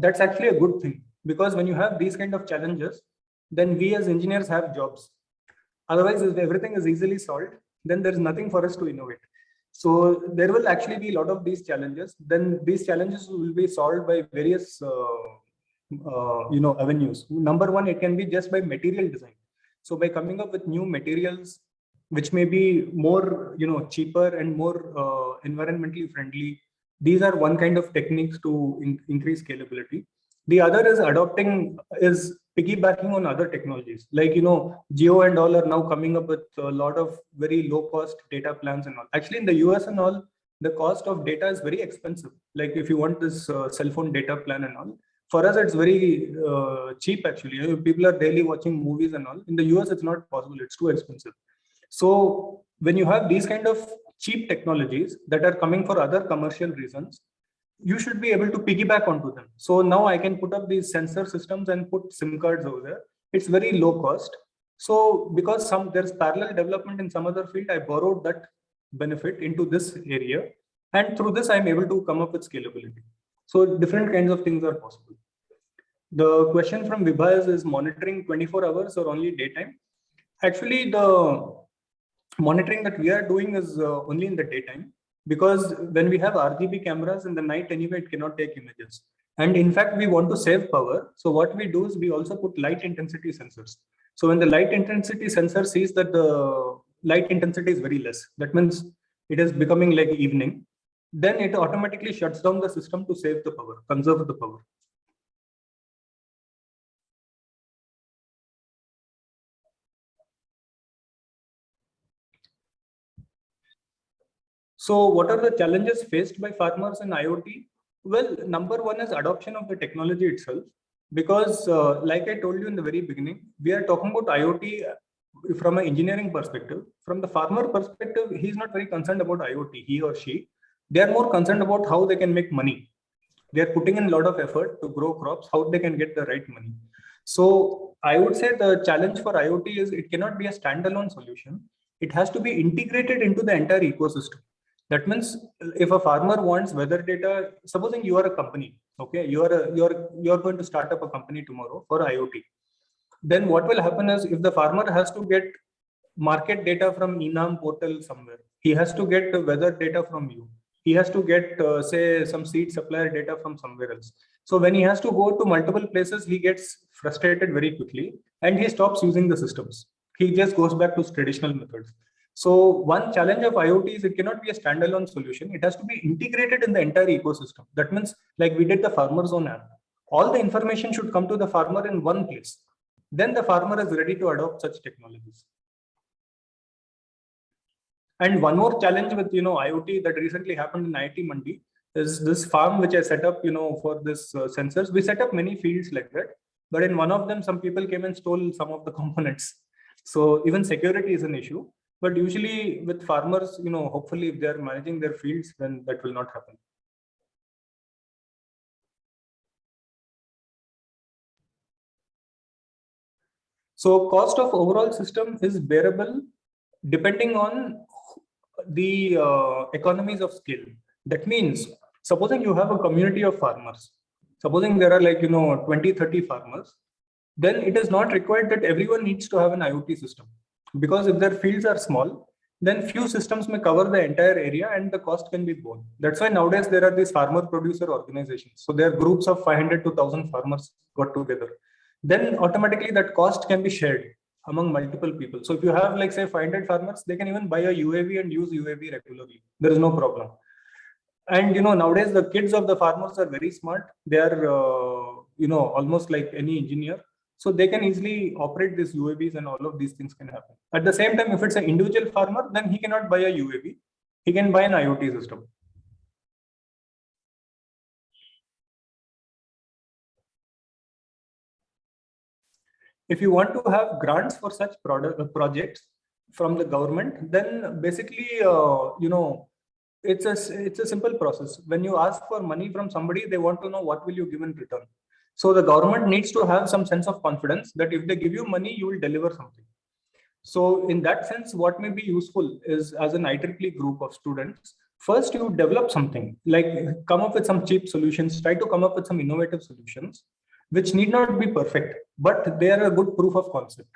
that's actually a good thing, because when you have these kind of challenges, then we as engineers have jobs. Otherwise, if everything is easily solved, then there's nothing for us to innovate. So there will actually be a lot of these challenges. Then these challenges will be solved by various avenues. Number one, it can be just by material design. So by coming up with new materials, which may be more cheaper and more environmentally friendly. These are one kind of techniques to increase scalability. The other is piggybacking on other technologies. Like, Geo and all are now coming up with a lot of very low cost data plans and all. Actually, in the US and all, the cost of data is very expensive. Like if you want this cell phone data plan and all, for us, it's very cheap actually. People are daily watching movies and all. In the US, it's not possible. It's too expensive. So when you have these kind of cheap technologies that are coming for other commercial reasons, you should be able to piggyback onto them. So now I can put up these sensor systems and put SIM cards over there. It's very low cost. So because there's parallel development in some other field, I borrowed that benefit into this area. And through this, I'm able to come up with scalability. So different kinds of things are possible. The question from Vibha is monitoring 24 hours or only daytime? Actually, the monitoring that we are doing is only in the daytime, because when we have RGB cameras in the night anyway, it cannot take images. And in fact, we want to save power. So what we do is we also put light intensity sensors. So when the light intensity sensor sees that the light intensity is very less, that means it is becoming like evening, then it automatically shuts down the system to save the power, conserve the power. So what are the challenges faced by farmers in IoT? Well, number one is adoption of the technology itself, because like I told you in the very beginning, we are talking about IoT from an engineering perspective. From the farmer perspective, he's not very concerned about IoT, he or she. They are more concerned about how they can make money. They are putting in a lot of effort to grow crops, how they can get the right money. So I would say the challenge for IoT is it cannot be a standalone solution. It has to be integrated into the entire ecosystem. That means if a farmer wants weather data, supposing you are a company, okay, you're going to start up a company tomorrow for IoT. Then what will happen is if the farmer has to get market data from Enam portal somewhere, he has to get weather data from you. He has to get say some seed supplier data from somewhere else. So when he has to go to multiple places, he gets frustrated very quickly and he stops using the systems. He just goes back to traditional methods. So one challenge of IoT is it cannot be a standalone solution. It has to be integrated in the entire ecosystem. That means like we did the Farmer Zone app. All the information should come to the farmer in one place. Then the farmer is ready to adopt such technologies. And one more challenge with IoT that recently happened in IIT Mandi is this farm which I set up for this sensors. We set up many fields like that, but in one of them some people came and stole some of the components. So even security is an issue, but usually with farmers, hopefully if they're managing their fields, then that will not happen. So cost of overall system is bearable depending on the economies of scale. That means, supposing you have a community of farmers, supposing there are 20, 30 farmers, then it is not required that everyone needs to have an IoT system. Because if their fields are small, then few systems may cover the entire area and the cost can be borne. That's why nowadays there are these farmer producer organizations. So there are groups of 500 to 1,000 farmers got together. Then automatically that cost can be shared among multiple people. So if you have say 500 farmers, they can even buy a UAV and use UAV regularly. There is no problem. And nowadays the kids of the farmers are very smart. They are almost like any engineer. So they can easily operate these UAVs and all of these things can happen. At the same time, if it's an individual farmer, then he cannot buy a UAV. He can buy an IoT system. If you want to have grants for such projects from the government, then basically, it's a simple process. When you ask for money from somebody, they want to know what will you give in return. So the government needs to have some sense of confidence that if they give you money, you will deliver something. So in that sense, what may be useful is, as an IEEE group of students, first you develop something, like come up with some cheap solutions, try to come up with some innovative solutions, which need not be perfect, but they are a good proof of concept.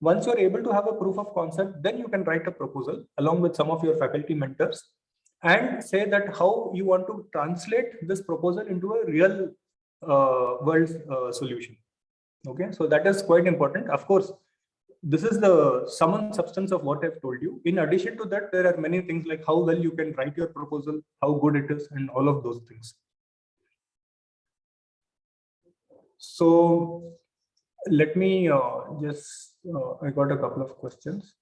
Once you're able to have a proof of concept, then you can write a proposal along with some of your faculty mentors and say that how you want to translate this proposal into a real world solution. Okay, so that is quite important. Of course, this is the sum and substance of what I've told you. In addition to that, there are many things like how well you can write your proposal, how good it is, and all of those things. So let me I got a couple of questions.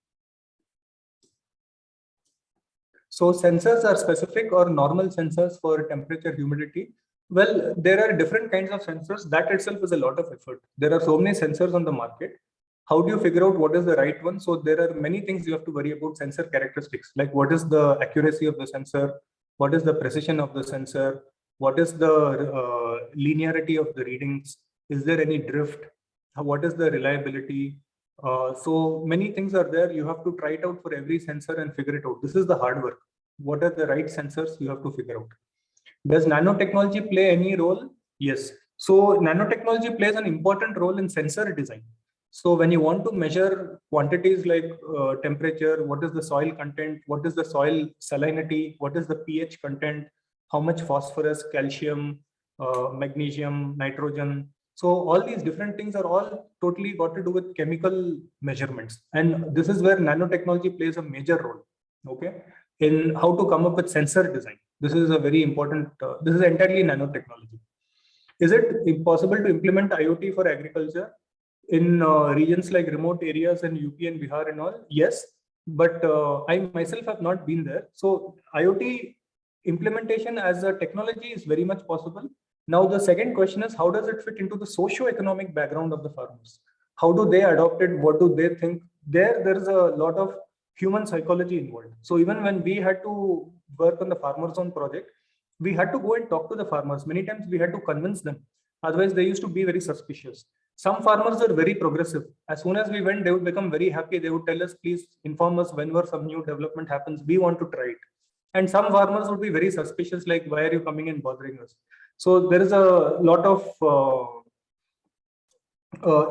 So sensors are specific or normal sensors for temperature, humidity. Well, there are different kinds of sensors. That itself is a lot of effort. There are so many sensors on the market. How do you figure out what is the right one? So there are many things you have to worry about sensor characteristics, like what is the accuracy of the sensor, what is the precision of the sensor, what is the linearity of the readings, is there any drift, what is the reliability. So many things are there. You have to try it out for every sensor and figure it out. This is the hard work. What are the right sensors you have to figure out? Does nanotechnology play any role? Yes. So nanotechnology plays an important role in sensor design. So when you want to measure quantities like temperature, what is the soil content, what is the soil salinity, what is the pH content, how much phosphorus, calcium, magnesium, nitrogen. So all these different things are all totally got to do with chemical measurements. And this is where nanotechnology plays a major role, okay, in how to come up with sensor design. This is a very important, this is entirely nanotechnology. Is it possible to implement IoT for agriculture in regions like remote areas in UP and Bihar and all? Yes, but I myself have not been there. So IoT implementation as a technology is very much possible. Now, the second question is, how does it fit into the socio-economic background of the farmers? How do they adopt it? What do they think? There is a lot of human psychology involved. So even when we had to work on the Farmer Zone project, we had to go and talk to the farmers. Many times we had to convince them. Otherwise, they used to be very suspicious. Some farmers are very progressive. As soon as we went, they would become very happy. They would tell us, please inform us whenever some new development happens. We want to try it. And some farmers would be very suspicious, like, why are you coming and bothering us? So there is a lot of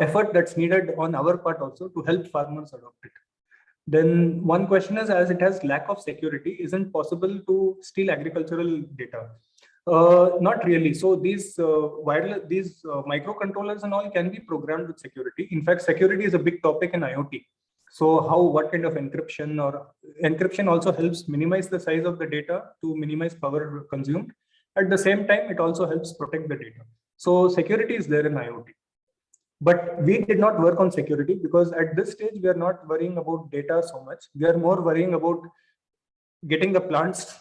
effort that's needed on our part also to help farmers adopt it. Then one question is, as it has lack of security, isn't possible to steal agricultural data? Not really. So these microcontrollers and all can be programmed with security. In fact, security is a big topic in IoT. So what kind of encryption, or encryption also helps minimize the size of the data to minimize power consumed. At the same time, it also helps protect the data. So security is there in IoT. But we did not work on security because at this stage, we are not worrying about data so much. We are more worrying about getting the plants,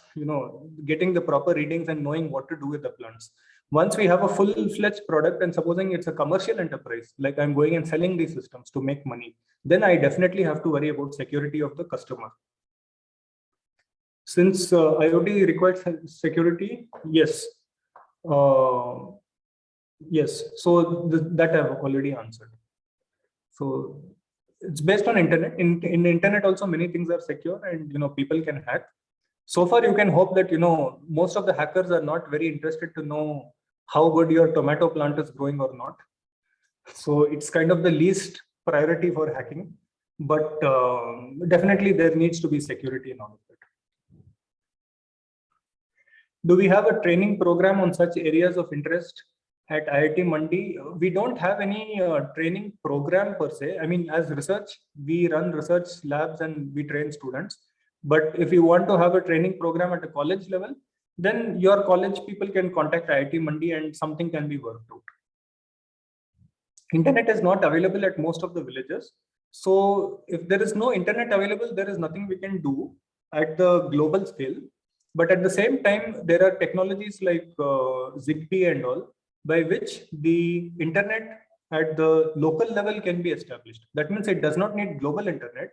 getting the proper readings and knowing what to do with the plants. Once we have a full-fledged product, and supposing it's a commercial enterprise, like I'm going and selling these systems to make money, then I definitely have to worry about security of the customer. Since IoT requires security, yes. Yes, so that I've already answered. So it's based on internet. In the internet also, many things are secure, and people can hack. So far, you can hope that most of the hackers are not very interested to know how good your tomato plant is growing or not. So it's kind of the least priority for hacking, but definitely there needs to be security in all of it. Do we have a training program on such areas of interest at IIT Mandi? We don't have any training program per se. I mean, as research, we run research labs and we train students. But if you want to have a training program at a college level, then your college people can contact IIT Mandi and something can be worked out. Internet is not available at most of the villages. So if there is no internet available, there is nothing we can do at the global scale. But at the same time, there are technologies like Zigbee and all, by which the internet at the local level can be established. That means it does not need global internet.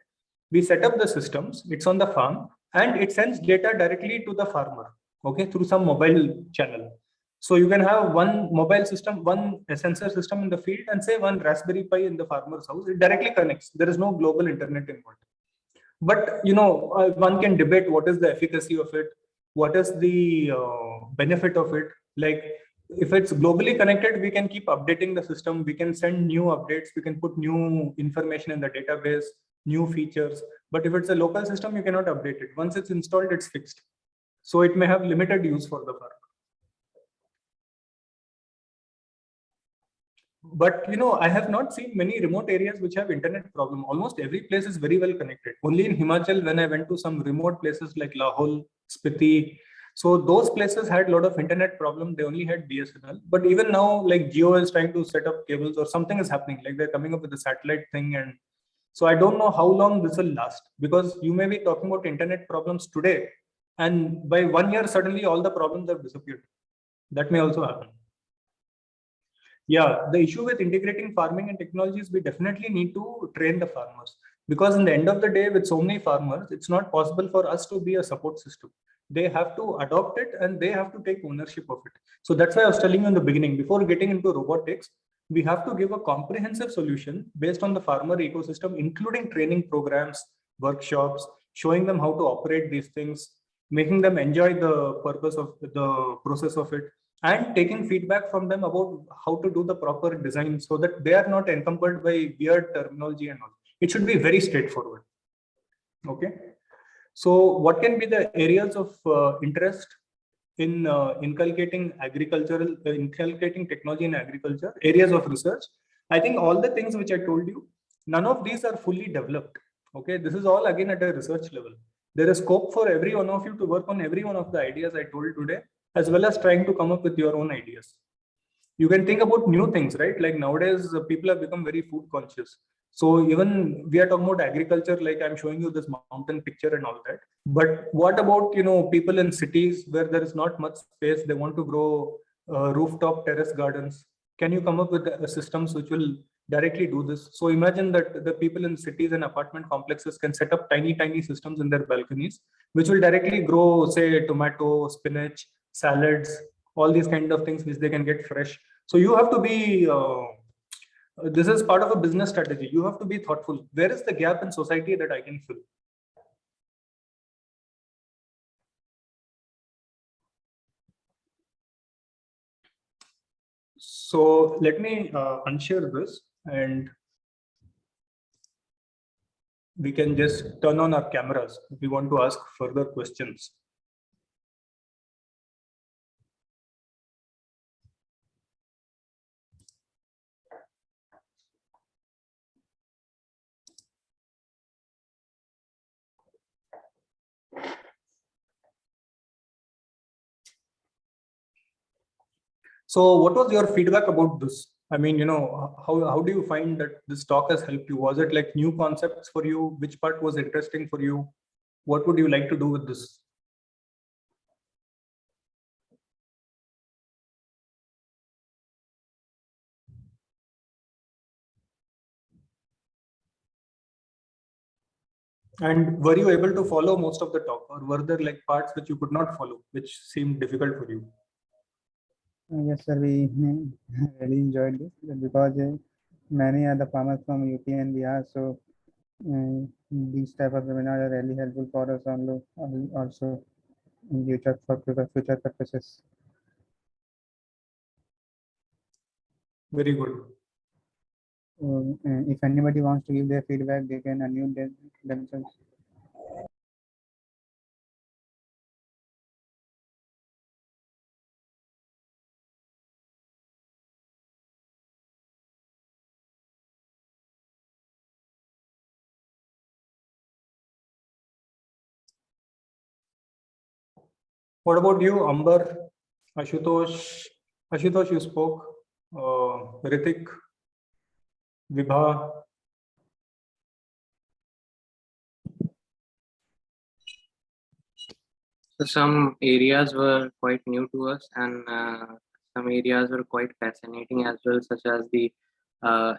We set up the systems, it's on the farm, and it sends data directly to the farmer, okay, through some mobile channel. So you can have one mobile system, one sensor system in the field, and say one Raspberry Pi in the farmer's house. It directly connects. There is no global internet involved. But one can debate what is the efficacy of it, what is the benefit of it. Like if it's globally connected, we can keep updating the system. We can send new updates. We can put new information in the database, new features. But if it's a local system, you cannot update it. Once it's installed, it's fixed. So it may have limited use for the farmer. But I have not seen many remote areas which have internet problem. Almost every place is very well connected. Only in Himachal, when I went to some remote places like Lahore, Spiti, so those places had a lot of internet problem. They only had BSNL. But even now, like Jio is trying to set up cables or something is happening. Like they're coming up with a satellite thing. And so I don't know how long this will last, because you may be talking about internet problems today, and by 1 year, suddenly all the problems have disappeared. That may also happen. Yeah, the issue with integrating farming and technologies, we definitely need to train the farmers, because in the end of the day, with so many farmers, it's not possible for us to be a support system. They have to adopt it and they have to take ownership of it. So that's why I was telling you in the beginning, before getting into robotics, we have to give a comprehensive solution based on the farmer ecosystem, including training programs, workshops, showing them how to operate these things, making them enjoy the purpose of the process of it, and taking feedback from them about how to do the proper design so that they are not encumbered by weird terminology and all. It should be very straightforward. Okay. So what can be the areas of interest in inculcating technology in agriculture, areas of research? I think all the things which I told you, none of these are fully developed. Okay. This is all again at a research level. There is scope for every one of you to work on every one of the ideas I told today, as well as trying to come up with your own ideas. You can think about new things, right? Like nowadays, people have become very food conscious. So even we are talking about agriculture, like I'm showing you this mountain picture and all that. But what about, people in cities where there is not much space, they want to grow rooftop terrace gardens? Can you come up with systems which will directly do this? So imagine that the people in cities and apartment complexes can set up tiny systems in their balconies, which will directly grow, say, tomato, spinach, salads, all these kind of things which they can get fresh. So you have to be, this is part of a business strategy. You have to be thoughtful. Where is the gap in society that I can fill? So let me unshare this, and we can just turn on our cameras if we want to ask further questions. So what was your feedback about this? I mean, how do you find that this talk has helped you? Was it like new concepts for you? Which part was interesting for you? What would you like to do with this? And were you able to follow most of the talk, or were there like parts which you could not follow, which seemed difficult for you? Yes, sir. We really enjoyed this because many are the farmers from UP and Bihar. So these type of webinars are really helpful for us also in future for future purposes. Very good. If anybody wants to give their feedback, they can unmute themselves. What about you, Amber, Ashutosh? Ashutosh, you spoke. Ritik, Vibha. So some areas were quite new to us, and some areas were quite fascinating as well, such as the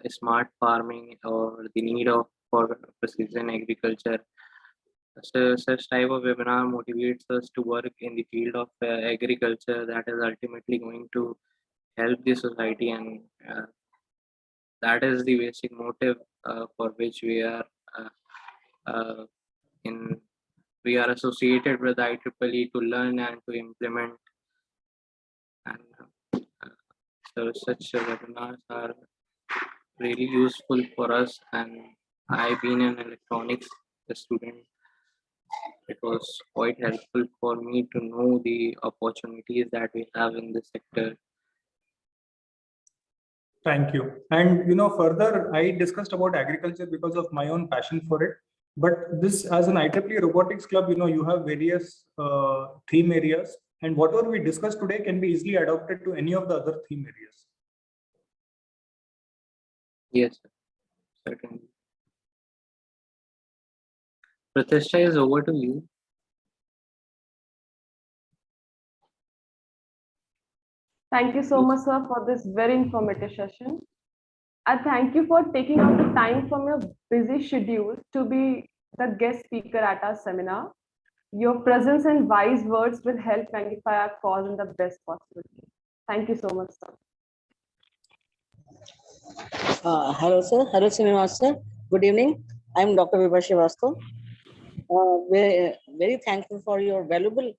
smart farming or the need of for precision agriculture. So such type of webinar motivates us to work in the field of agriculture that is ultimately going to help the society, and that is the basic motive for which uh, uh, in we are associated with IEEE to learn and to implement. And so such webinars are really useful for us. And I've been an electronics student. It was quite helpful for me to know the opportunities that we have in this sector. Thank you. And further, I discussed about agriculture because of my own passion for it. But this, as an IEEE robotics club, you have various theme areas, and whatever we discussed today can be easily adapted to any of the other theme areas. Yes, certainly. Pratishtha, is over to you. Thank you so much, sir, for this very informative session. I thank you for taking out the time from your busy schedule to be the guest speaker at our seminar. Your presence and wise words will help magnify our cause in the best possible way. Thank you so much, sir. Hello, sir. Hello, Srinivas. Good evening. I'm Dr. Vibha Srivastava. Very thankful for your valuable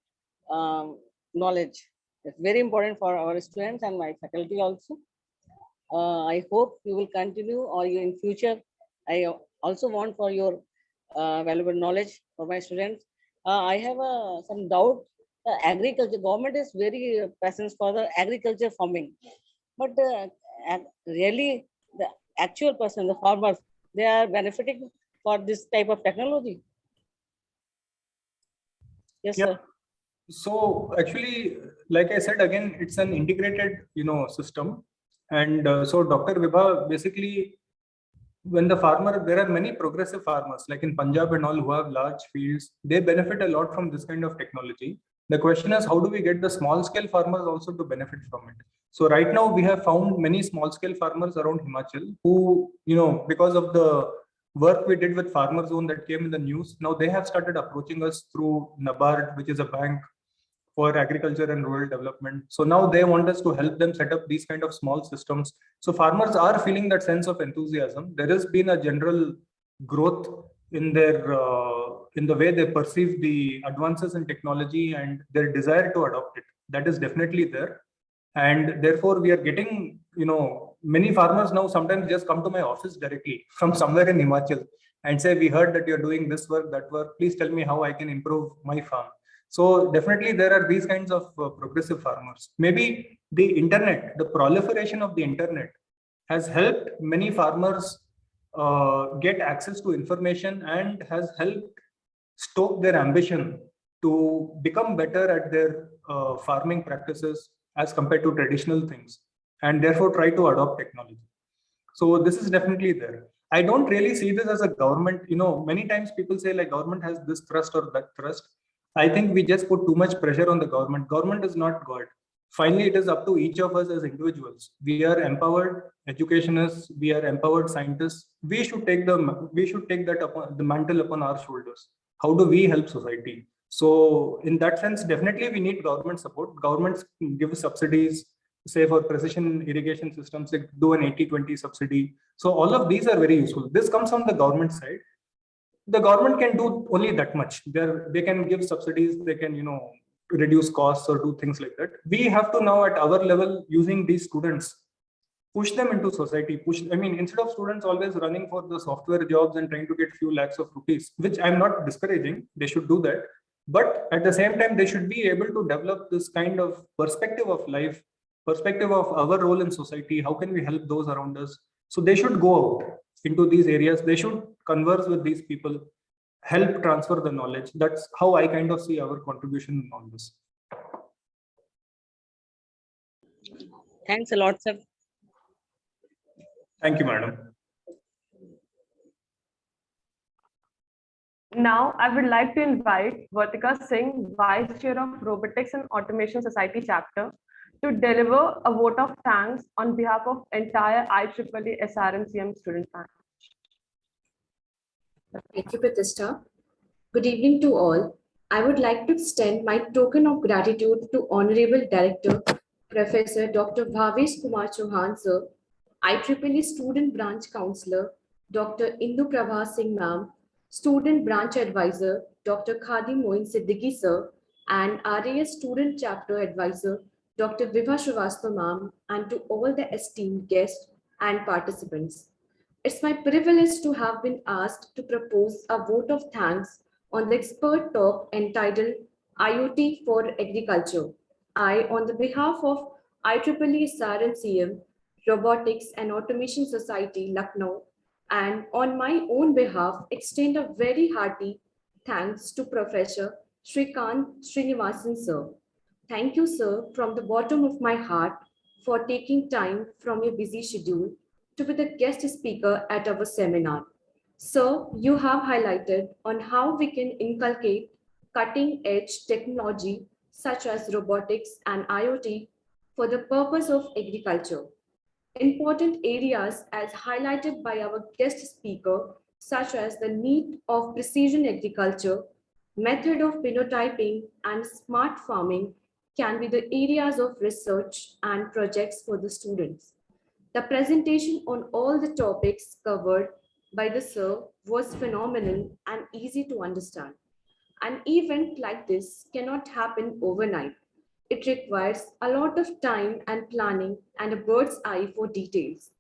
knowledge. It's very important for our students and my faculty also. I hope you will continue, or you in future. I also want for your valuable knowledge for my students. I have some doubt. Agriculture government is very present for the agriculture farming, but really the actual person, the farmers, they are benefiting for this type of technology. Yes, Yeah. sir. So actually, like I said, again, it's an integrated, system. And so Dr. Vibha, basically, when the farmer, there are many progressive farmers, like in Punjab and all, who have large fields, they benefit a lot from this kind of technology. The question is, how do we get the small scale farmers also to benefit from it? So right now we have found many small scale farmers around Himachal who, because of the work we did with Farmer Zone that came in the news, now they have started approaching us through NABARD, which is a bank for agriculture and rural development. So now they want us to help them set up these kind of small systems. So farmers are feeling that sense of enthusiasm. There has been a general growth in their in the way they perceive the advances in technology and their desire to adopt it. That is definitely there. And therefore we are getting, many farmers now sometimes just come to my office directly from somewhere in Himachal and say, we heard that you're doing this work, that work, please tell me how I can improve my farm. So definitely there are these kinds of progressive farmers. Maybe the internet, the proliferation of the internet has helped many farmers get access to information and has helped stoke their ambition to become better at their farming practices as compared to traditional things, and therefore try to adopt technology. So this is definitely there. I don't really see this as a government, many times people say like government has this thrust or that thrust. I think we just put too much pressure on the government. Government is not God. finally, it is up to each of us as individuals. We are empowered educationists, we are empowered scientists. We should take the mantle upon our shoulders. How do we help society? So in that sense, definitely we need government support. Governments give subsidies, say for precision irrigation systems, they do an 80-20 subsidy. So all of these are very useful. This comes from the government side. The government can do only that much. They can give subsidies, they can, reduce costs or do things like that. We have to now at our level, using these students, push them into society. Instead of students always running for the software jobs and trying to get few lakhs of rupees, which I'm not discouraging, they should do that. But at the same time, they should be able to develop this kind of perspective of life, perspective of our role in society. How can we help those around us? So they should go out into these areas. They should converse with these people, help transfer the knowledge. That's how I kind of see our contribution in all this. Thanks a lot, sir. Thank you, madam. Now, I would like to invite Vartika Singh, Vice Chair of Robotics and Automation Society chapter, to deliver a vote of thanks on behalf of entire IEEE SRMCEM student panel. Thank you, Pratishtha. Good evening to all. I would like to extend my token of gratitude to Honorable Director, Professor Dr. Bhavesh Kumar Chauhan, sir, IEEE Student Branch Counselor, Dr. Indu Prabha Singh ma'am, Student Branch Advisor, Dr. Khadi Moin Siddiqui, sir, and RAS Student Chapter Advisor, Dr. Vibha Srivastava ma'am, and to all the esteemed guests and participants. It's my privilege to have been asked to propose a vote of thanks on the expert talk entitled IoT for Agriculture. I, on the behalf of IEEE SRMCEM, Robotics and Automation Society, Lucknow, and on my own behalf, extend a very hearty thanks to Professor Shrikant Srinivasan, sir. Thank you, sir, from the bottom of my heart for taking time from your busy schedule to be the guest speaker at our seminar. Sir, you have highlighted on how we can inculcate cutting-edge technology such as robotics and IoT for the purpose of agriculture. Important areas as highlighted by our guest speaker, such as the need of precision agriculture, method of phenotyping, and smart farming can be the areas of research and projects for the students. The presentation on all the topics covered by the sir was phenomenal and easy to understand. An event like this cannot happen overnight. It requires a lot of time and planning and a bird's eye for details.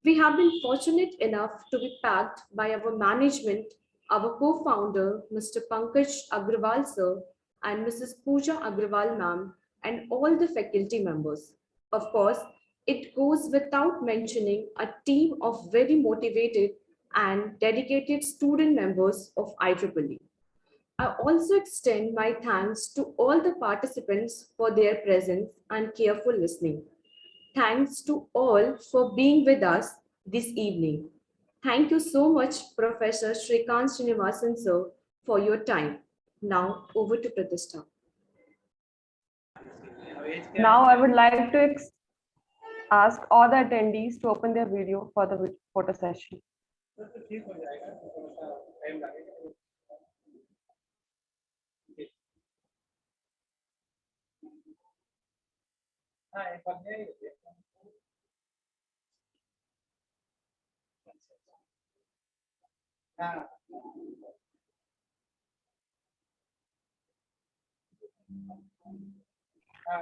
We have been fortunate enough to be packed by our management, our co-founder, Mr. Pankaj Agrawal sir, and Mrs. Pooja Agrawal ma'am, and all the faculty members. Of course, it goes without mentioning a team of very motivated and dedicated student members of IEEE. I also extend my thanks to all the participants for their presence and careful listening. Thanks to all for being with us this evening. Thank you so much, Professor Shrikant Srinivasan, sir, for your time. Now, over to Pratishtha. Now, I would like to ask all the attendees to open their video for the photo session.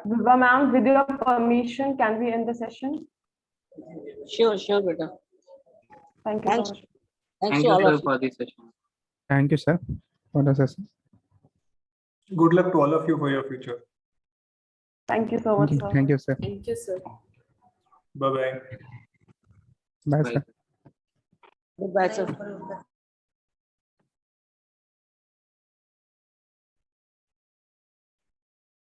Vibha ma'am, with your permission, can we end the session? Sure, beta. Thank you so much. Thanks Thank to you, all sir, of you. for this session. Thank you, sir, for the session. Good luck to all of you for your future. Thank you so much, sir. Thank you, sir. Thank you, sir. Bye-bye. Bye, Bye. sir. Goodbye, sir.